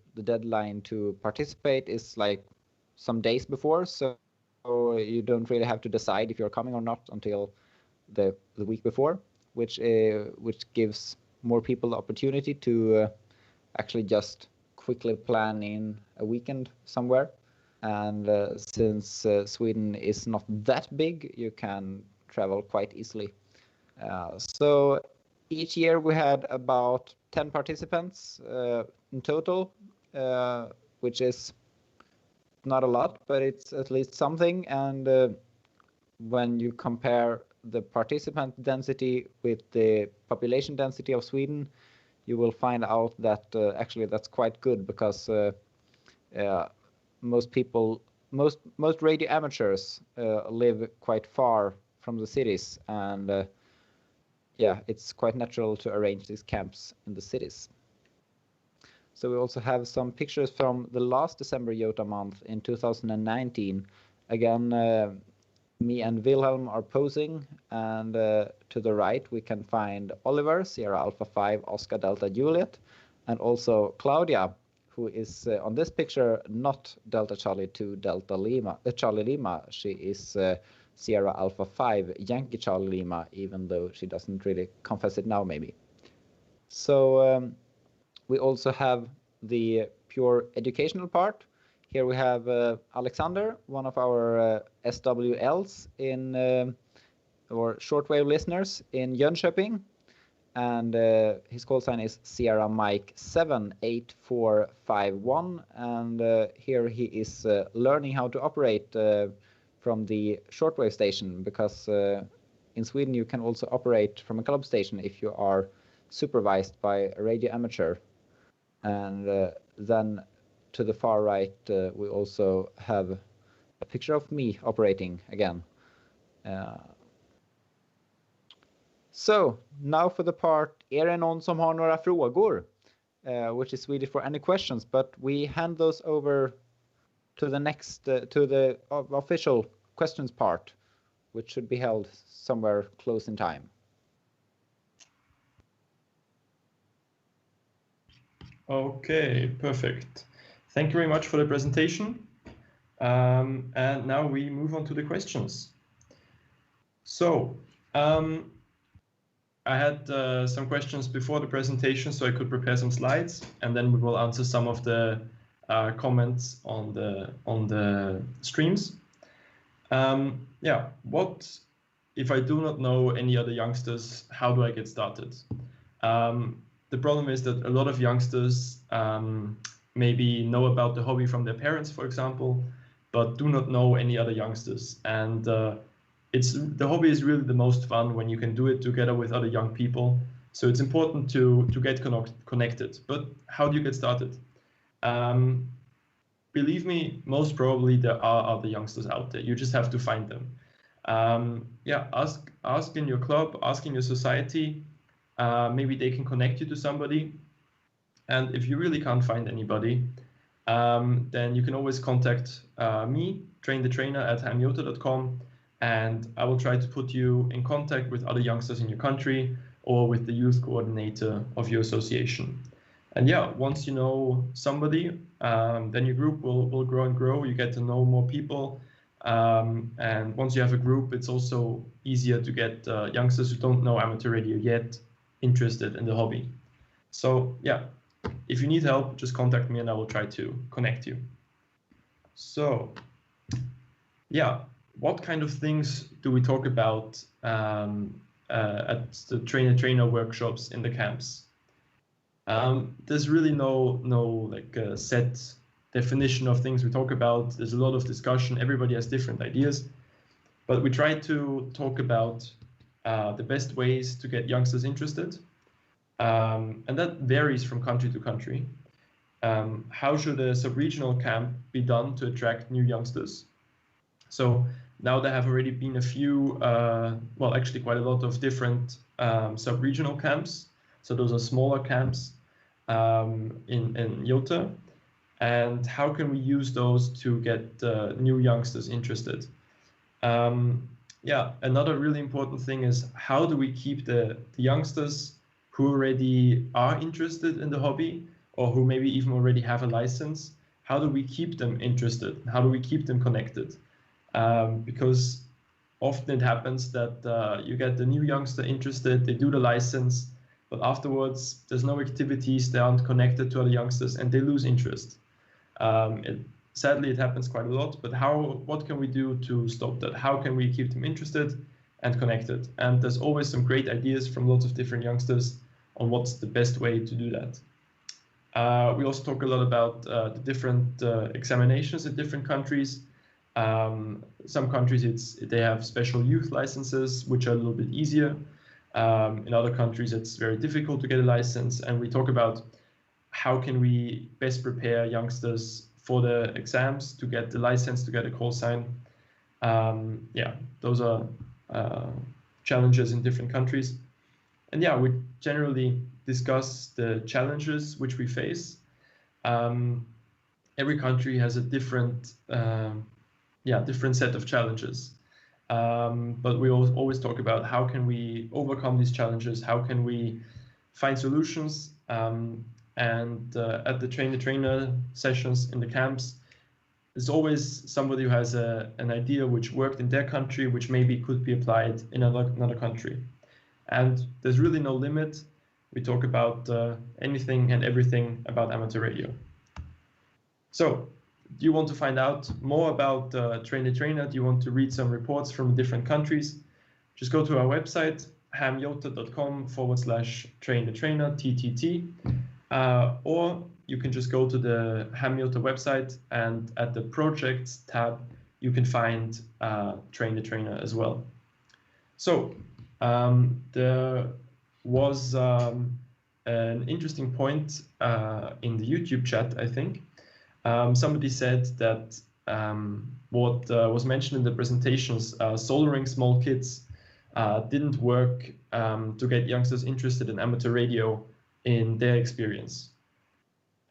participate is like some days before, so you don't really have to decide if you're coming or not until the week before, which gives more people the opportunity to actually just quickly plan in a weekend somewhere. And since Sweden is not that big, you can travel quite easily. So each year we had about 10 participants in total, which is not a lot, but it's at least something. And when you compare the participant density with the population density of Sweden, you will find out that actually that's quite good, because most radio amateurs live quite far from the cities, and it's quite natural to arrange these camps in the cities. So we also have some pictures from the last December YOTA month in 2019. Again, me and Wilhelm are posing, and to the right we can find Oliver, Sierra Alpha 5, Oscar Delta Juliet, and also Claudia, who is on this picture not Delta Charlie 2 Delta Lima, Charlie Lima. She is Sierra Alpha 5 Yankee Charlie Lima, even though she doesn't really confess it now, maybe. So we also have the pure educational part. Here we have Alexander, one of our SWLs or shortwave listeners in Jönköping, and his call sign is Sierra Mike 78451, and here he is learning how to operate from the shortwave station, because in Sweden you can also operate from a club station if you are supervised by a radio amateur. And then to the far right we also have a picture of me operating again. So now for the part, är det någon som har några frågor? Which is Swedish for any questions, but we hand those over to the next, to the official questions part, which should be held somewhere close in time. Okay, perfect. Thank you very much for the presentation. And now we move on to the questions. So, I had some questions before the presentation, so I could prepare some slides, and then we will answer some of the comments on the streams. Yeah, what if I do not know any other youngsters? How do I get started? The problem is that a lot of youngsters maybe know about the hobby from their parents, for example, but do not know any other youngsters. And the hobby is really the most fun when you can do it together with other young people. So it's important to get connected. But how do you get started? Believe me, most probably there are other youngsters out there. You just have to find them. Yeah, ask in your club, ask in your society. Maybe they can connect you to somebody. And if you really can't find anybody, then you can always contact me, trainthetrainer@hamyota.com, and I will try to put you in contact with other youngsters in your country or with the youth coordinator of your association. And yeah, once you know somebody, then your group will grow and grow. You get to know more people. And once you have a group, it's also easier to get youngsters who don't know amateur radio yet interested in the hobby. So yeah, if you need help, just contact me and I will try to connect you. So yeah, what kind of things do we talk about at the trainer workshops in the camps? There's really no like set definition of things we talk about. There's a lot of discussion. Everybody has different ideas, but we try to talk about the best ways to get youngsters interested, and that varies from country to country. How should a sub-regional camp be done to attract new youngsters? So now there have already been a few, well, actually quite a lot of different sub-regional camps. So those are smaller camps in YOTA. And how can we use those to get new youngsters interested? Yeah, another really important thing is how do we keep the youngsters who already are interested in the hobby or who maybe even already have a license? How do we keep them interested? How do we keep them connected? Because often it happens that you get the new youngster interested, they do the license, but afterwards there's no activities, they aren't connected to other youngsters and they lose interest. Sadly, it happens quite a lot, but what can we do to stop that? How can we keep them interested and connected? And there's always some great ideas from lots of different youngsters on what's the best way to do that. We also talk a lot about the different examinations in different countries. Some countries they have special youth licenses, which are a little bit easier. In other countries, it's very difficult to get a license. And we talk about how can we best prepare youngsters for the exams to get the license, to get a call sign. Yeah, those are challenges in different countries. And yeah, we generally discuss the challenges which we face. Every country has a different set of challenges. But we always talk about how can we overcome these challenges, how can we find solutions. And at the trainer sessions in the camps, there's always somebody who has an idea which worked in their country, which maybe could be applied in another country. And there's really no limit. We talk about anything and everything about amateur radio. So, do you want to find out more about Train the Trainer? Do you want to read some reports from different countries? Just go to our website, hamyota.com/train the trainer, TTT. Or you can just go to the Ham YOTA website and at the projects tab, you can find Train the Trainer as well. So there was an interesting point in the YouTube chat, I think. Somebody said that what was mentioned in the presentations, soloring small kids, didn't work to get youngsters interested in amateur radio in their experience.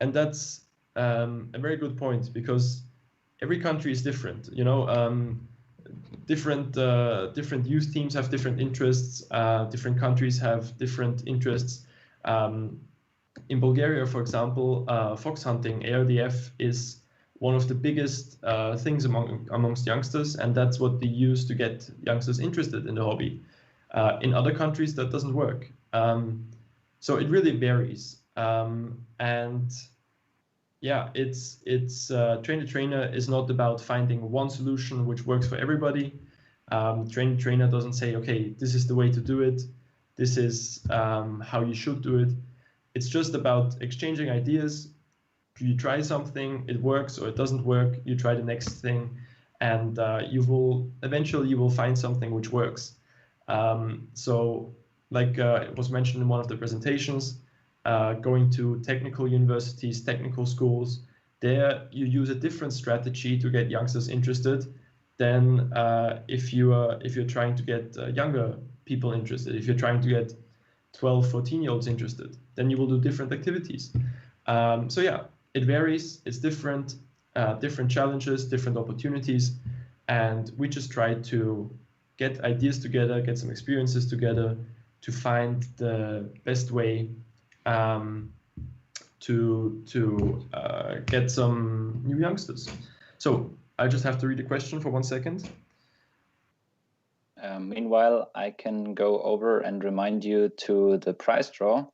And that's a very good point, because every country is different. You know, different youth teams have different interests. Different countries have different interests. In Bulgaria, for example, fox hunting, ARDF, is one of the biggest things amongst youngsters, and that's what they use to get youngsters interested in the hobby. In other countries, that doesn't work. So it really varies. And yeah, Train the Trainer is not about finding one solution which works for everybody. Train the Trainer doesn't say, okay, this is the way to do it. This is how you should do it. It's just about exchanging ideas. You try something, it works, or it doesn't work, you try the next thing, and eventually you will find something which works. So like it was mentioned in one of the presentations, going to technical universities, technical schools, there you use a different strategy to get youngsters interested than if you're trying to get younger people interested. If you're trying to get 12, 14-year-olds interested, then you will do different activities. So yeah, it varies, it's different, different challenges, different opportunities, and we just try to get ideas together, get some experiences together to find the best way to get some new youngsters. So I just have to read the question for 1 second. Meanwhile, I can go over and remind you to the prize draw.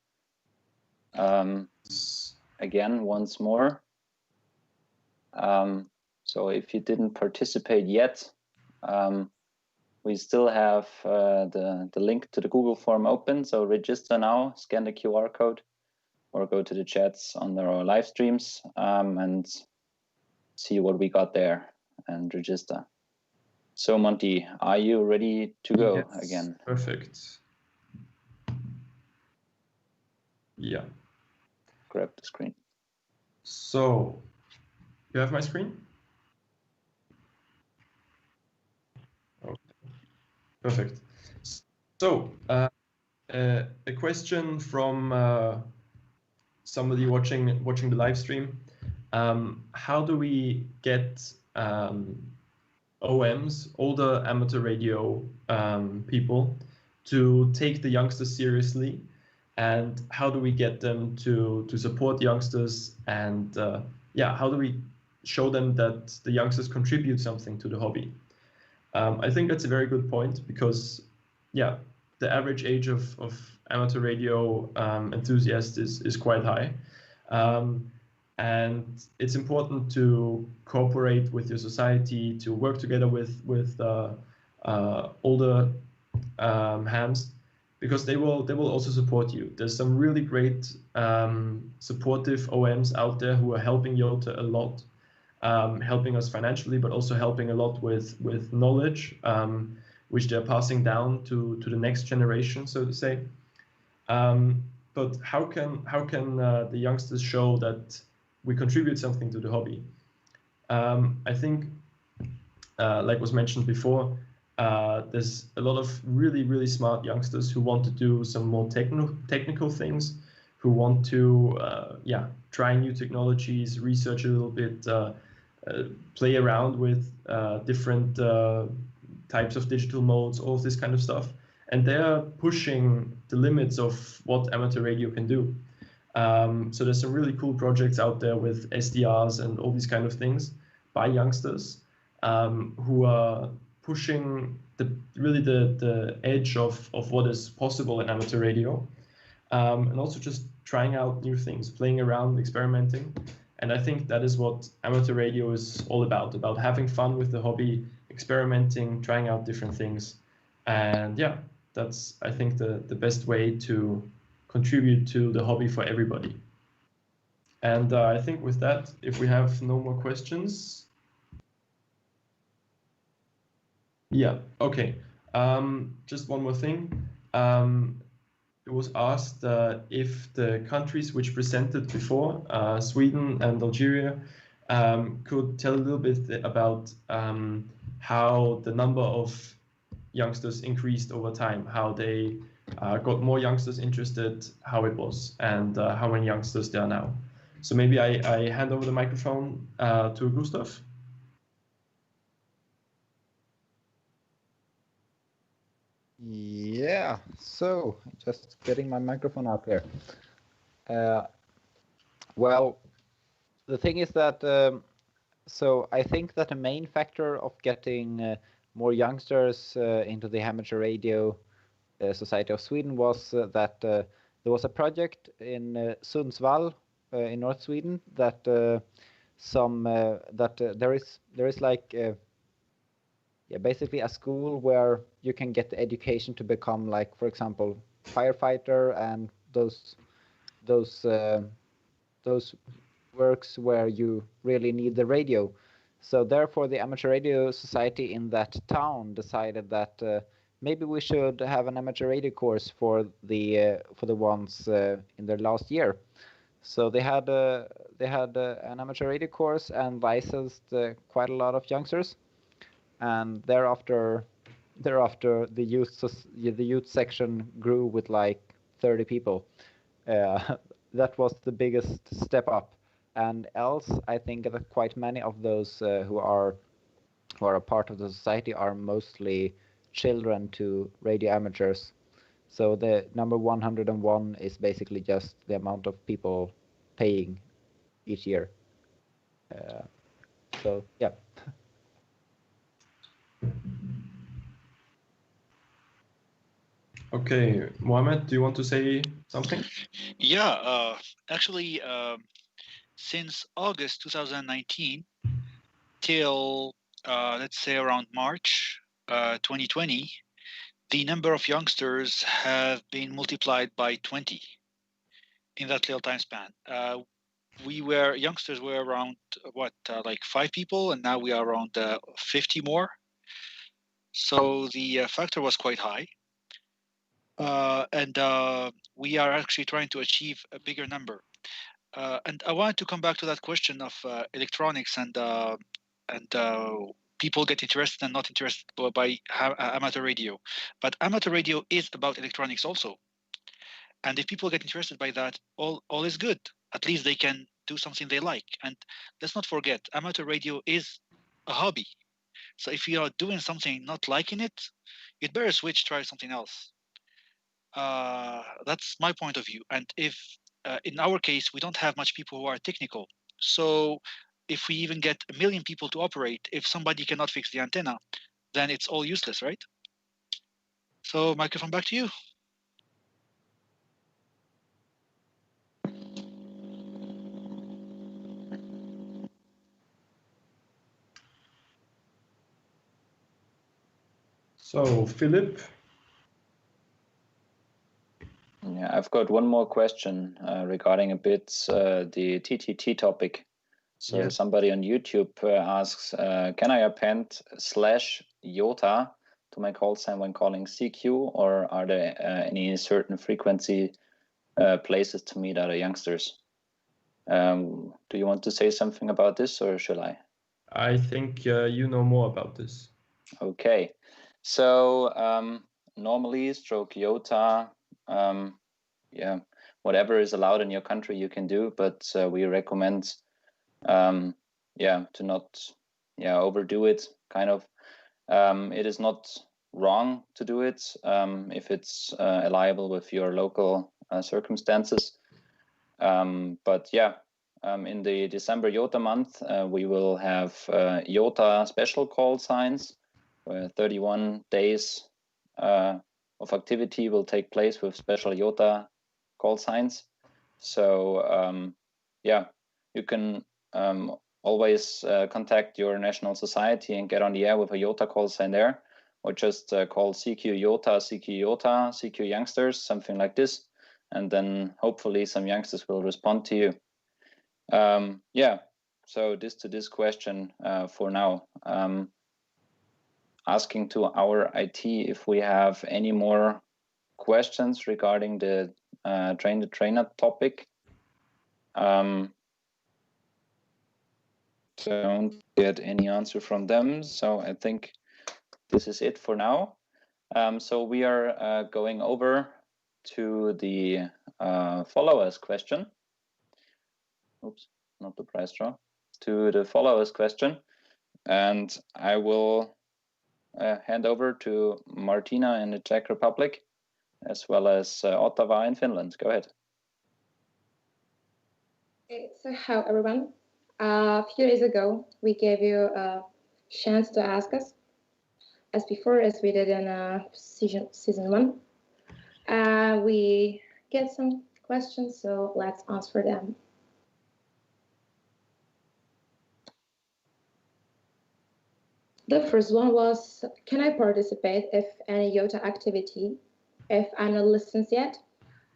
Again, once more. So if you didn't participate yet, we still have the link to the Google form open. So register now, scan the QR code, or go to the chats on our live streams and see what we got there and register. So Monty, are you ready to go? Yes, again? Perfect. Yeah. Grab the screen. So, you have my screen? Okay. Perfect. So, a question from somebody watching the live stream. How do we get OMs, older amateur radio people, to take the youngsters seriously, and how do we get them to support youngsters, and yeah, how do we show them that the youngsters contribute something to the hobby? I think that's a very good point, because yeah, the average age of amateur radio enthusiasts is quite high. And it's important to cooperate with your society, to work together with older hams, because they will also support you. There's some really great supportive OMs out there who are helping YOTA a lot, helping us financially, but also helping a lot with knowledge, which they're passing down to the next generation, so to say. But how can the youngsters show that we contribute something to the hobby? I think, like was mentioned before, there's a lot of really smart youngsters who want to do some more technical things, who want to try new technologies, research a little bit, play around with different types of digital modes, all of this kind of stuff. And they're pushing the limits of what amateur radio can do. So there's some really cool projects out there with SDRs and all these kind of things by youngsters who are pushing the edge of what is possible in amateur radio, and also just trying out new things, playing around, experimenting. And I think that is what amateur radio is all about having fun with the hobby, experimenting, trying out different things. And yeah, that's, I think, the best way to contribute to the hobby for everybody. And I think with that, if we have no more questions. Yeah, okay. Just one more thing. It was asked if the countries which presented before, Sweden and Algeria, could tell a little bit about how the number of youngsters increased over time, how they got more youngsters interested, how it was, and how many youngsters there are now. So maybe I hand over the microphone to Gustav. Yeah, so just getting my microphone up here. Well, the thing is that so I think that the main factor of getting more youngsters into the amateur radio Society of Sweden was that there was a project in Sundsvall in North Sweden that there is like yeah, basically a school where you can get the education to become, like, for example, firefighter and those works where you really need the radio. So therefore, the Amateur Radio Society in that town decided that maybe we should have an amateur radio course for the ones in their last year. So they had an amateur radio course and licensed quite a lot of youngsters. And thereafter the youth section grew with like 30 people. That was the biggest step up. And else, I think that quite many of those who are a part of the society are mostly children to radio amateurs. So the number 101 is basically just the amount of people paying each year. So yeah. Okay, Mohammed, do you want to say something? Yeah, actually, since August 2019 till let's say around March 2020, the number of youngsters have been multiplied by 20 in that little time span. Youngsters were around like 5 people, and now we are around 50 more. So the factor was quite high. And we are actually trying to achieve a bigger number. And I wanted to come back to that question of electronics and people get interested and not interested by amateur radio. But amateur radio is about electronics also. And if people get interested by that, all is good. At least they can do something they like. And let's not forget, amateur radio is a hobby. So if you are doing something not liking it, you'd better switch, try something else. That's my point of view. And if in our case, we don't have much people who are technical. So if we even get 1 million people to operate, if somebody cannot fix the antenna, then it's all useless, right? So microphone back to you. So, Philip? Yeah, I've got one more question regarding a bit the TTT topic. So Yes. somebody on YouTube asks, can I append /YOTA to my call sign when calling CQ, or are there any certain frequency places to meet other youngsters? Do you want to say something about this, or should I? I think you know more about this. Okay, so normally /YOTA, yeah, whatever is allowed in your country you can do, but we recommend to not overdo it, kind of. It is not wrong to do it if it's allowable with your local circumstances. But yeah, in the December YOTA month, we will have YOTA special call signs, where 31 days of activity will take place with special YOTA call signs. So you can always contact your national society and get on the air with a YOTA call sign there, or just call CQ YOTA, CQ YOTA, CQ youngsters, something like this, and then hopefully some youngsters will respond to you. So this to this question for now. asking to our IT if we have any more questions regarding the train the trainer topic. Don't get any answer from them, so I think this is it for now. So we are going over to the followers question. Oops, not the prize draw. To the followers question, and I will hand over to Martina in the Czech Republic, as well as Ottawa in Finland. Go ahead. Okay, so hi everyone. A few days ago, we gave you a chance to ask us, as before, as we did in season 1. We get some questions, so let's answer them. The first one was, can I participate if any YOTA activity, if I'm not licensed yet?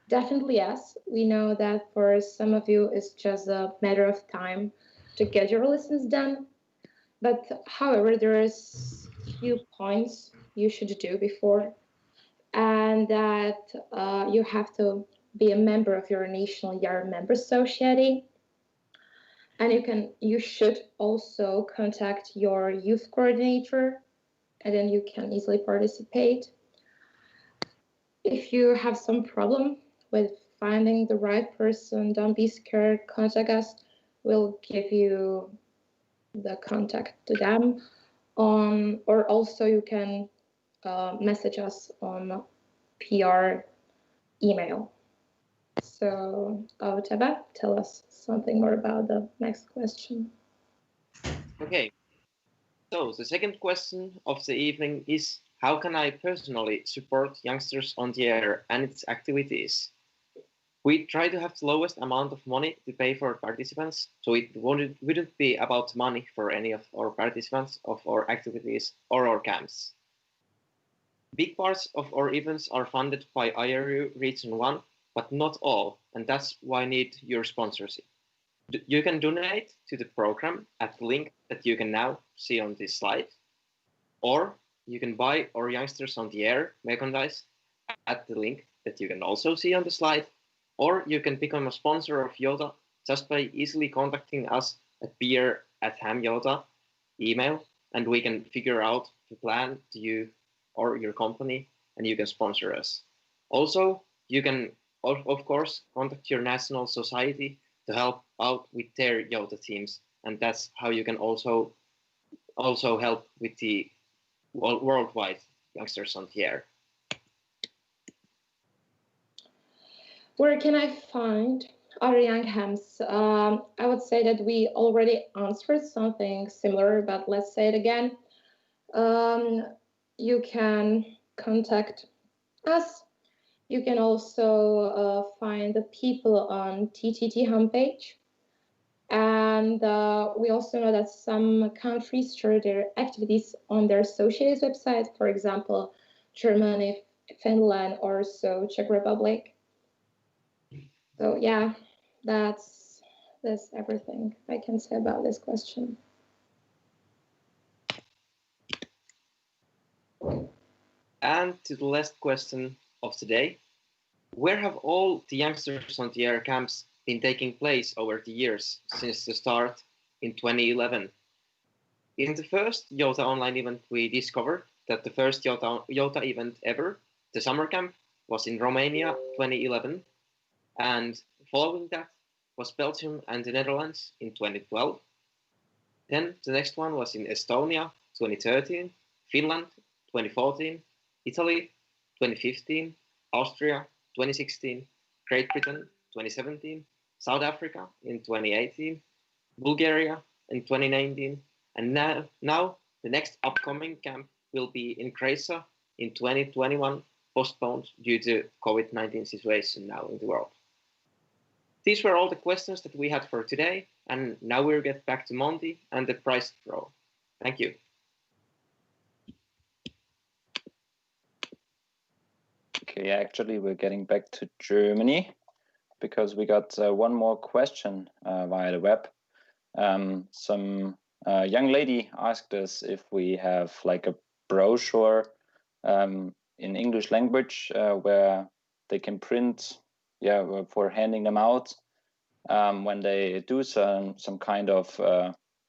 Definitely yes. We know that for some of you, it's just a matter of time to get your license done. But however, there is few points you should do before, and that you have to be a member of your national YARU member society. And you should also contact your youth coordinator, and then you can easily participate. If you have some problem with finding the right person, don't be scared, contact us. We'll give you the contact to them or also you can message us on PR email. So Otava, tell us something more about the next question. Okay, so the second question of the evening is, how can I personally support Youngsters on the Air and its activities? We try to have the lowest amount of money to pay for participants, so it wouldn't be about money for any of our participants of our activities or our camps. Big parts of our events are funded by IARU Region 1, but not all, and that's why I need your sponsorship. You can donate to the program at the link that you can now see on this slide, or you can buy our Youngsters on the Air merchandise at the link that you can also see on the slide, or you can become a sponsor of YOTA just by easily contacting us at beer@hamyota email, and we can figure out the plan to you or your company, and you can sponsor us. Also, you can, of course, contact your national society to help out with their YOTA teams, and that's how you can also help with the worldwide Youngsters on the Air. Where can I find other young hams? I would say that we already answered something similar, but let's say it again. You can contact us. You can also find the people on TTT homepage. And we also know that some countries share their activities on their society's website, for example, Germany, Finland, or so Czech Republic. So yeah, that's everything I can say about this question. And to the last question of today, where have all the Youngsters on the Air camps been taking place over the years since the start in 2011? In the first YOTA online event, we discovered that the first YOTA event ever, the summer camp, was in Romania 2011. And following that was Belgium and the Netherlands in 2012. Then the next one was in Estonia 2013, Finland 2014, Italy 2015, Austria 2016, Great Britain 2017, South Africa in 2018, Bulgaria in 2019, and now the next upcoming camp will be in Croatia in 2021, postponed due to COVID-19 situation now in the world. These were all the questions that we had for today, and now we'll get back to Monty and the prize draw. Thank you. Okay, actually, we're getting back to Germany because we got one more question via the web. Some young lady asked us if we have like a brochure in English language where they can print, for handing them out when they do some kind of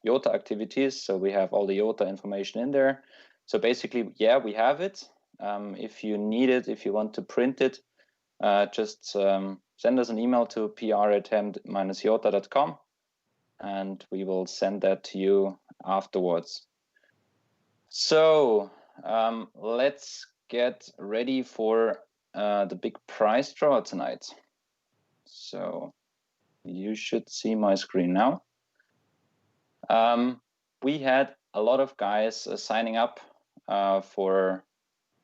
YOTA activities. So we have all the YOTA information in there. So basically, yeah, we have it. If you need it, if you want to print it, just send us an email to pr@ham-yota.com and we will send that to you afterwards. So let's get ready for the big prize draw tonight. So you should see my screen now. We had a lot of guys signing up for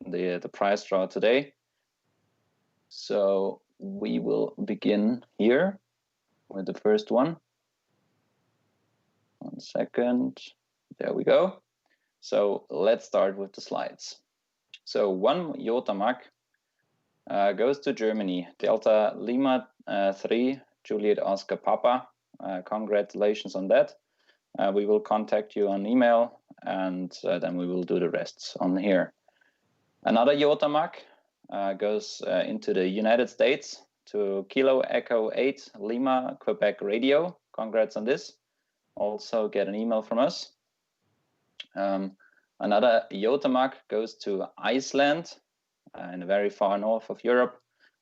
the prize draw today. So we will begin here with the first one. 1 second. There we go. So let's start with the slides. So 1 YOTA mark goes to Germany. Delta Lima 3 Juliet Oscar Papa. Congratulations on that. We will contact you on email and then we will do the rest on here. Another YOTA mark goes into the United States to Kilo Echo 8 Lima Quebec Radio. Congrats on this. Also get an email from us. Another YOTA mark goes to Iceland in the very far north of Europe.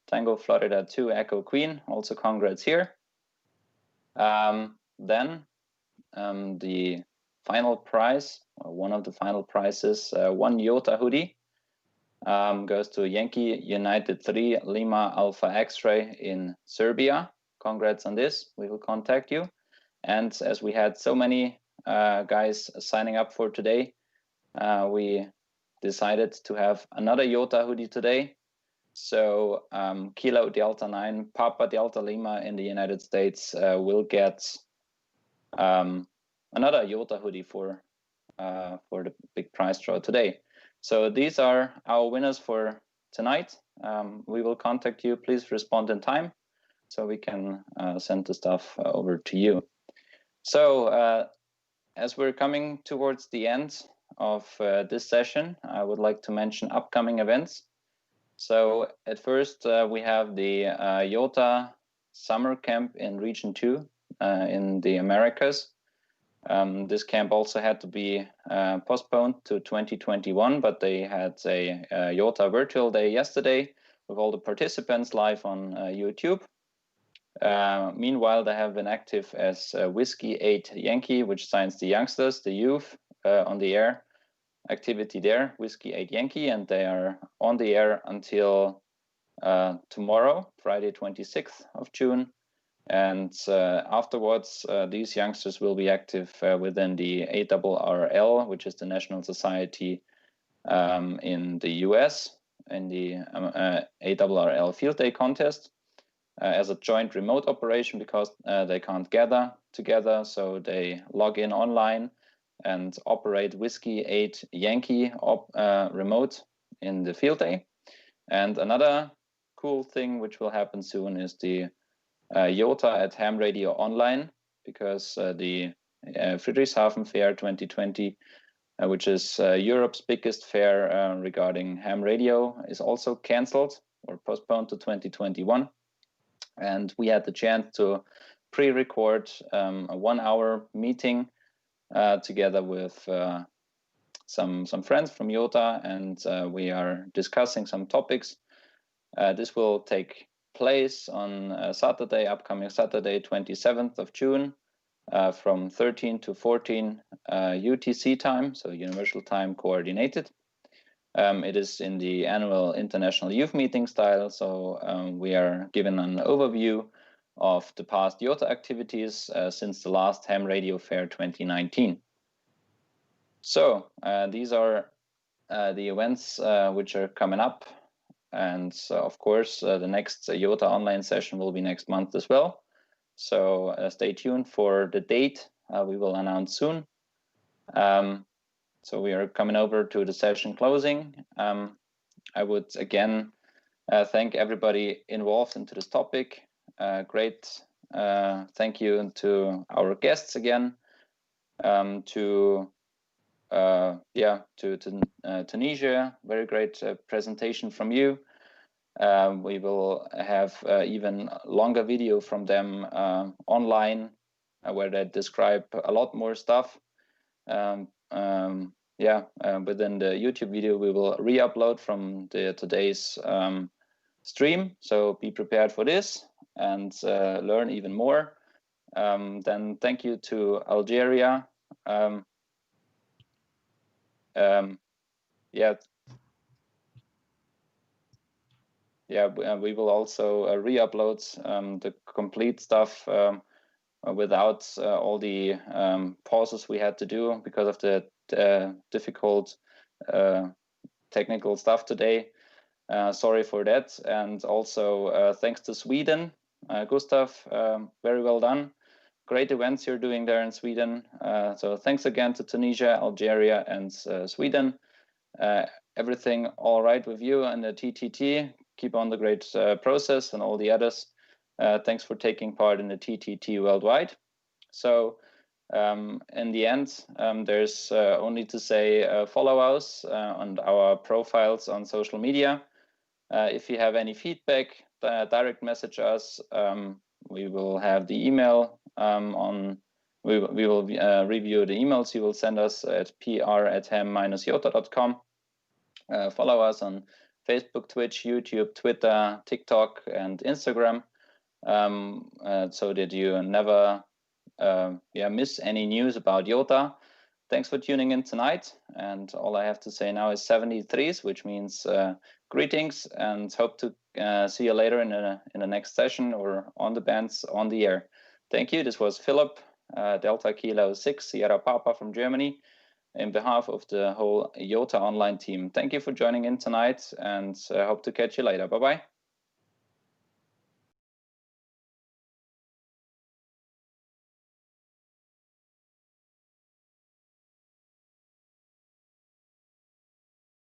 Tango Florida 2 Echo Queen. Also congrats here. Then the final prize, or one of the final prizes, 1 YOTA hoodie goes to Yankee United 3 Lima Alpha X-Ray in Serbia. Congrats on this. We will contact you. And as we had so many guys signing up for today, we decided to have another YOTA hoodie today. So Kilo Delta 9 Papa Delta Lima in the United States will get another YOTA hoodie for the big prize draw today. So these are our winners for tonight. We will contact you. Please respond in time so we can send the stuff over to you. So as we're coming towards the end of this session, I would like to mention upcoming events. So at first we have the YOTA summer camp in Region 2 in the Americas. This camp also had to be postponed to 2021, but they had a YOTA virtual day yesterday with all the participants live on YouTube. Meanwhile, they have been active as Whiskey 8 Yankee, which signs the youngsters, the youth, on the air activity there, Whiskey 8 Yankee, and they are on the air until tomorrow, Friday 26th of June. And afterwards, these youngsters will be active within the IARU, which is the National Society in the US, in the IARU Field Day Contest as a joint remote operation because they can't gather together. So they log in online and operate Whiskey 8 Yankee remote in the field day. And another cool thing which will happen soon is the YOTA at Ham Radio Online, because the Friedrichshafen Fair 2020, which is Europe's biggest fair regarding ham radio, is also cancelled or postponed to 2021. And we had the chance to pre-record a 1-hour meeting together with some friends from YOTA, and we are discussing some topics. This will take place on Saturday, upcoming Saturday, 27th of June, from 13 to 14 UTC time, so Universal Time Coordinated. It is in the annual International Youth Meeting style, so we are given an overview of the past YOTA activities since the last Ham Radio Fair 2019. So these are the events which are coming up. And of course, the next YOTA online session will be next month as well. So stay tuned for the date. We will announce soon. So we are coming over to the session closing. I would again thank everybody involved into this topic. Great thank you to our guests again, to Tunisia. Very great presentation from you. We will have even longer video from them online where they describe a lot more stuff. Within the YouTube video we will re-upload from today's stream. So be prepared for this and learn even more. Then thank you to Algeria. We will also re-upload the complete stuff without all the pauses we had to do because of the difficult technical stuff today. Sorry for that. And also thanks to Sweden. Gustav, very well done. Great events you're doing there in Sweden. So thanks again to Tunisia, Algeria, and Sweden. Everything all right with you and the TTT? Keep on the great process, and all the others. Thanks for taking part in the TTT worldwide. So in the end, there's only to say follow us on our profiles on social media. If you have any feedback, direct message us. We will have the email we will review the emails you will send us at pr@ham-yota.com. Follow us on Facebook, Twitch, YouTube, Twitter, TikTok, and Instagram, so that you never miss any news about YOTA. Thanks for tuning in tonight. And all I have to say now is 73s, which means greetings, and hope to see you later in the next session or on the bands on the air. Thank you. This was Philip, Delta Kilo 6, Sierra Papa from Germany, in behalf of the whole YOTA online team. Thank you for joining in tonight, and hope to catch you later. Bye-bye.